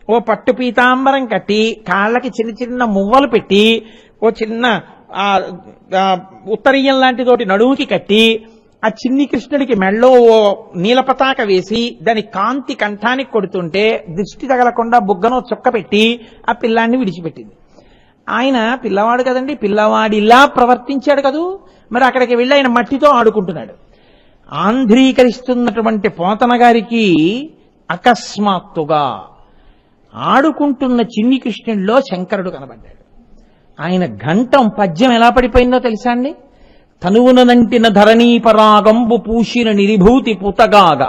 ఓ పట్టు పీతాంబరం కట్టి కాళ్ళకి చిన్న చిన్న మువ్వలు పెట్టి ఓ చిన్న ఉత్తరీయం లాంటితోటి నడుముకి కట్టి ఆ చిన్ని కృష్ణుడికి మెళ్ళో ఓ నీలపతాక వేసి దాని కాంతి కంఠానికి కొడుతుంటే దృష్టి తగలకుండా బుగ్గనో చుక్క పెట్టి ఆ పిల్లాన్ని విడిచిపెట్టింది. ఆయన పిల్లవాడు కదండి, పిల్లవాడిలా ప్రవర్తించాడు కదూ. మరి అక్కడికి వెళ్ళి ఆయన మట్టితో ఆడుకుంటున్నాడు. ఆంధ్రీకరిస్తున్నటువంటి పోతన గారికి అకస్మాత్తుగా ఆడుకుంటున్న చిన్ని కృష్ణుడిలో శంకరుడు కనబడ్డాడు. ఆయన ఘంటం పద్యం ఎలా పడిపోయిందో తెలుసా అండి? తనువునంటిన ధరణీపరాగంబు పూసిన నిరిభూతి పుతగాగ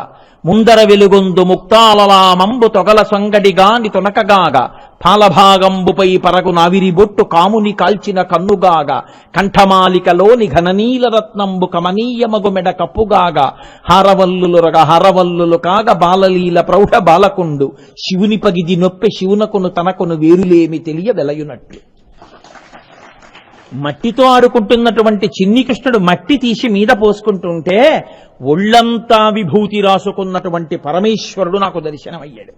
ముందర వెలుగొందు ముక్తాలలామంబు తొగల సొంగడిగాని తొనకగాగ పాలభాగంబుపై పరగు నావిరి బొట్టు కాముని కాల్చిన కన్నుగాగ కంఠమాలికలోని ఘననీల రత్నంబు కమనీయమగు మెడ కప్పుగాగ హారవల్లులు రగ హారవల్లులు కాగ బాలలీల ప్రౌఢ బాలకుండు శివుని పగిది నొప్పె శివునకును తనకును వేరులేమి తెలియ వెలయునట్లు. మట్టితో ఆడుకుంటున్నటువంటి చిన్ని కృష్ణుడు మట్టి తీసి మీద పోసుకుంటుంటే ఒళ్లంతా విభూతి రాసుకున్నటువంటి పరమేశ్వరుడు నాకు దర్శనమయ్యాడు.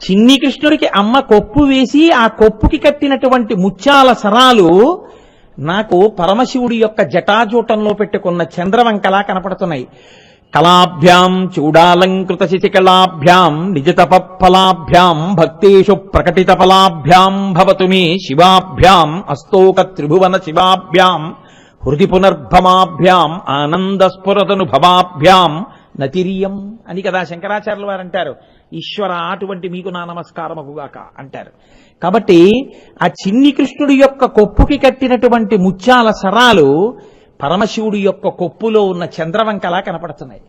చిన్ని కృష్ణుడికి అమ్మ కొప్పు వేసి ఆ కొప్పుకి కట్టినటువంటి ముత్యాల సరాలు నాకు పరమశివుడి యొక్క జటాజూటంలో పెట్టుకున్న చంద్రవంకలా కనపడుతున్నాయి. కళాభ్యాం చూడాలంకృత శిశికళాభ్యాం నిజతపఫలాభ్యాం భక్తేషు ప్రకటిత ఫలాభ్యాం భవతు మే శివాభ్యాం అస్తోక త్రిభువన శివాభ్యాం హృది పునర్భమాభ్యాం ఆనందస్ఫురతనుభవాభ్యాం నతిరియం అని కదా శంకరాచార్యుల వారు అంటారు. ఈశ్వర అటువంటి మీకు నా నమస్కారమగుగాక అంటారు. కాబట్టి ఆ చిన్ని కృష్ణుడి యొక్క కొప్పుకి కట్టినటువంటి ముత్యాల సరాలు పరమశివుడి యొక్క కొప్పులో ఉన్న చంద్రవంకలా కనపడుతున్నాయి.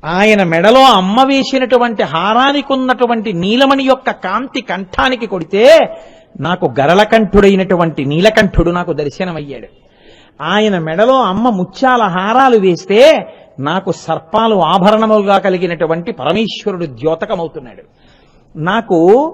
ఆయన మెడలో అమ్మ వేసినటువంటి హారానికి ఉన్నటువంటి నీలమణి యొక్క కాంతి కంఠానికి కొడితే నాకు గరళకంఠుడైనటువంటి నీలకంఠుడు నాకు దర్శనమయ్యాడు. ఆయన మెడలో అమ్మ ముత్యాల హారాలు వేస్తే నాకు సర్పాలు ఆభరణములుగా కలిగినటువంటి పరమేశ్వరుడు ద్యోతకమవుతున్నాడు. నాకు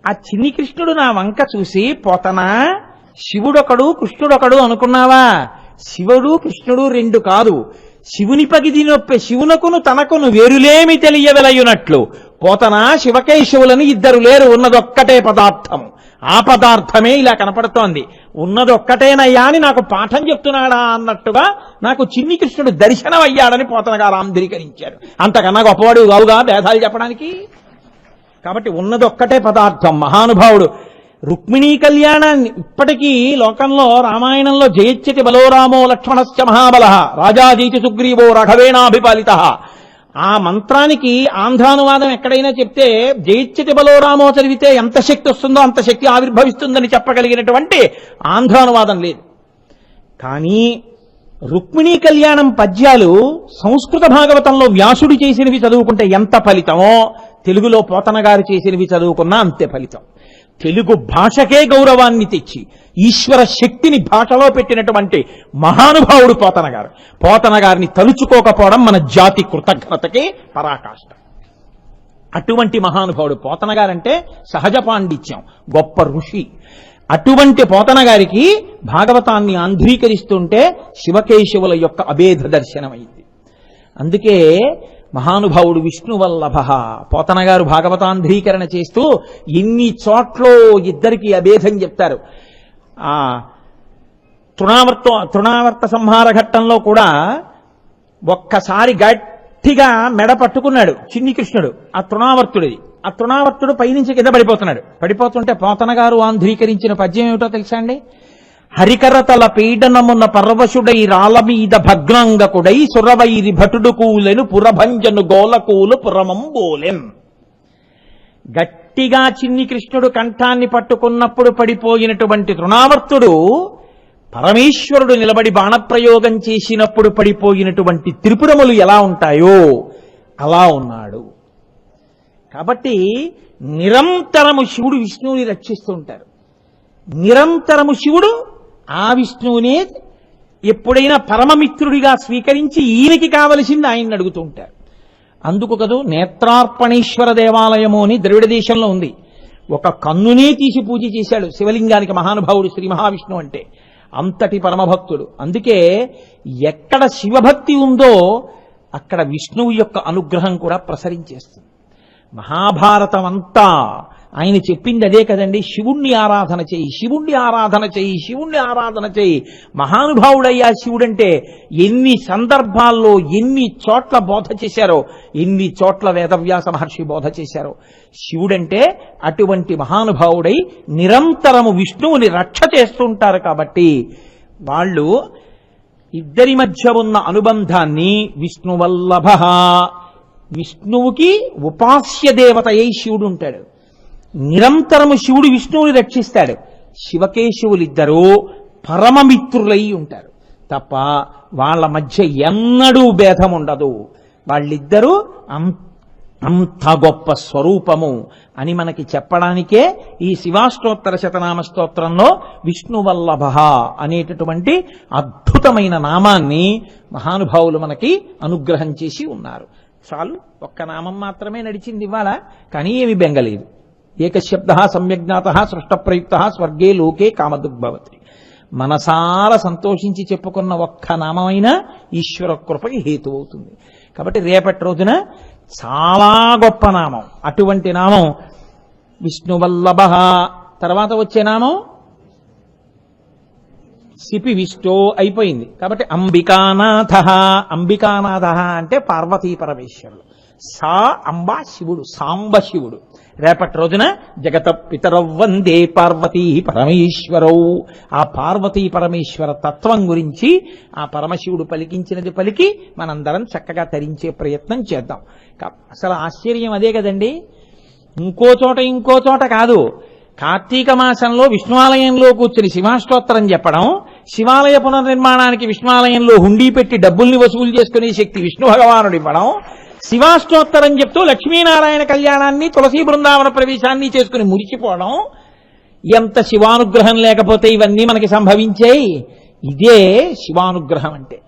ఆ చిన్ని కృష్ణుడు నా వంక చూసి, పోతనా శివుడొకడు కృష్ణుడొకడు అనుకున్నావా? శివుడు కృష్ణుడు రెండు కాదు. శివుని పగిది నొప్పే శివునకును తనకును వేరులేమి తెలియవెలయునట్లు పోతనా శివకేశవులని ఇద్దరు లేరు, ఉన్నదొక్కటే పదార్థం. ఆ పదార్థమే ఇలా కనపడుతోంది. ఉన్నదొక్కటేనయ్యా అని నాకు పాఠం చెప్తున్నాడా అన్నట్టుగా నాకు చిన్ని కృష్ణుడు దర్శనం అయ్యాడని పోతన గారు ఆంధ్రీకరించారు. అంతకన్నా గొప్పవాడు కావుగా భేదాలు చెప్పడానికి. కాబట్టి ఉన్నదొక్కటే పదార్థం. మహానుభావుడు రుక్మిణీ కళ్యాణాన్ని ఇప్పటికీ లోకంలో రామాయణంలో జయచ్చతి బలోరామో లక్ష్మణశ్చ మహాబల రాజాజీతి సుగ్రీవో రాఘవేణాభిపాలిత ఆ మంత్రానికి ఆంధ్రానువాదం ఎక్కడైనా చెప్తే జయచ్చతి బలోరామో చదివితే ఎంత శక్తి వస్తుందో అంత శక్తి ఆవిర్భవిస్తుందని చెప్పగలిగినటువంటి ఆంధ్రానువాదం లేదు. కానీ రుక్మిణీ కళ్యాణం పద్యాలు సంస్కృత భాగవతంలో వ్యాసుడు చేసినవి చదువుకుంటే ఎంత ఫలితమో తెలుగులో పోతన గారు చేసినవి చదువుకున్నా అంతే ఫలితం. తెలుగు భాషకే గౌరవాన్ని తెచ్చి ఈశ్వర శక్తిని భాషలో పెట్టినటువంటి మహానుభావుడు పోతన గారు. పోతన గారిని తలుచుకోకపోవడం మన జాతి కృతజ్ఞతకి పరాకాష్ట. అటువంటి మహానుభావుడు పోతన గారంటే సహజ పాండిత్యం, గొప్ప ఋషి. అటువంటి పోతన గారికి భాగవతాన్ని ఆంధ్రీకరిస్తుంటే శివకేశవుల యొక్క అభేద దర్శనమైంది. అందుకే మహానుభావుడు విష్ణువల్లభ పోతన గారు భాగవతాంధ్రీకరణ చేస్తూ ఎన్ని చోట్ల ఇద్దరికి అభేదం చెప్తారు. ఆ తృణావర్త సంహార ఘట్టంలో కూడా ఒక్కసారి గట్టిగా మెడ పట్టుకున్నాడు చిన్ని కృష్ణుడు ఆ తృణావర్తుడిది. ఆ తృణావర్తుడు పైనుంచి కింద పడిపోతున్నాడు. పడిపోతుంటే పోతన గారు ఆంధ్రీకరించిన పద్యం ఏమిటో తెలుసా అండి? హరికరతల పీడనమున్న పర్వశుడై రాలమీద భగ్నాంగకుడై సురవైరి భటుడు కూలెను పురభంజను గోలకూలు పురమంబోలెన్. గట్టిగా చిన్ని కృష్ణుడు కంఠాన్ని పట్టుకున్నప్పుడు పడిపోయినటువంటి తృణావర్తుడు పరమేశ్వరుడు నిలబడి బాణప్రయోగం చేసినప్పుడు పడిపోయినటువంటి త్రిపురములు ఎలా ఉంటాయో అలా ఉన్నాడు. కాబట్టి నిరంతరము శివుడు విష్ణువుని రక్షిస్తూ ఉంటారు. నిరంతరము శివుడు ఆ విష్ణువునే ఎప్పుడైనా పరమమిత్రుడిగా స్వీకరించి ఈయనకి కావలసింది ఆయన్ని అడుగుతూ ఉంటారు. అందుకు కదూ నేత్రార్పణేశ్వర దేవాలయము అని ద్రవిడ దేశంలో ఉంది. ఒక కన్నునే తీసి పూజ చేశాడు శివలింగానికి మహానుభావుడు శ్రీ మహావిష్ణువు అంటే. అంతటి పరమభక్తుడు. అందుకే ఎక్కడ శివభక్తి ఉందో అక్కడ విష్ణువు యొక్క అనుగ్రహం కూడా ప్రసరించేస్తుంది. మహాభారతం అంతా ఆయన చెప్పింది అదే కదండి. శివుణ్ణి ఆరాధన చేయి, శివుణ్ణి ఆరాధన చేయి, శివుణ్ణి ఆరాధన చేయి. మహానుభావుడయ్యా శివుడంటే ఎన్ని సందర్భాల్లో ఎన్ని చోట్ల బోధ చేశారో, ఎన్ని చోట్ల వేదవ్యాస మహర్షి బోధ చేశారో. శివుడంటే అటువంటి మహానుభావుడై నిరంతరము విష్ణువుని రక్ష చేస్తుంటారు. కాబట్టి వాళ్ళు ఇద్దరి మధ్య ఉన్న అనుబంధాన్ని విష్ణువల్లభ, విష్ణువుకి ఉపాస్య దేవత అయి శివుడు ఉంటాడు. నిరంతరము శివుడు విష్ణువుని రక్షిస్తాడు. శివకేశవులిద్దరూ పరమమిత్రులై ఉంటారు తప్ప వాళ్ళ మధ్య ఎన్నడూ భేదం ఉండదు. వాళ్ళిద్దరూ అంత గొప్ప స్వరూపము అని మనకి చెప్పడానికే ఈ శివాష్టోత్తర శతనామ స్తోత్రంలో విష్ణువల్లభ అనేటటువంటి అద్భుతమైన నామాన్ని మహానుభావులు మనకి అనుగ్రహం చేసి ఉన్నారు. చాలు, ఒక్క నామం మాత్రమే నడిచింది ఇవాళ, కానీ ఏమి బెంగలేదు. ఏకశబ్ద సమ్యజ్ఞాత సృష్ట ప్రయుక్త స్వర్గే లోకే కామదుగ్భవతి. మనసార సంతోషించి చెప్పుకున్న ఒక్క నామమైనా ఈశ్వర కృపకి హేతు అవుతుంది. కాబట్టి రేపటి రోజున చాలా గొప్ప నామం, అటువంటి నామం విష్ణువల్లభ. తర్వాత వచ్చే నామం సిపి విష్టో అయిపోయింది. కాబట్టి అంబికానాథ, అంబికానాథ అంటే పార్వతీ పరమేశ్వరుడు. సా అంబ శివుడు, సాంబ శివుడు. రేపటి రోజున జగత పితరౌ వందే పార్వతీ పరమేశ్వరౌ. ఆ పార్వతీ పరమేశ్వర తత్వం గురించి ఆ పరమశివుడు పలికించినది పలికి మనందరం చక్కగా తరించే ప్రయత్నం చేద్దాం. అసలు ఆశ్చర్యం అదే కదండి. ఇంకో చోట కాదు. కార్తీక మాసంలో విష్ణువాలయంలో కూర్చుని శివాష్టోత్తరం చెప్పడం, శివాలయ పునర్నిర్మాణానికి విష్ణువాలయంలో హుండీ పెట్టి డబ్బుల్ని వసూలు చేసుకునే శక్తి విష్ణు భగవానుడు ఇవ్వడం, శివాష్టోత్తరం చెప్తూ లక్ష్మీనారాయణ కళ్యాణాన్ని తులసీ బృందావన ప్రవేశాన్ని చేసుకుని మురిచిపోవడం, ఎంత శివానుగ్రహం లేకపోతే ఇవన్నీ మనకి సంభవించాయి. ఇదే శివానుగ్రహం అంటే.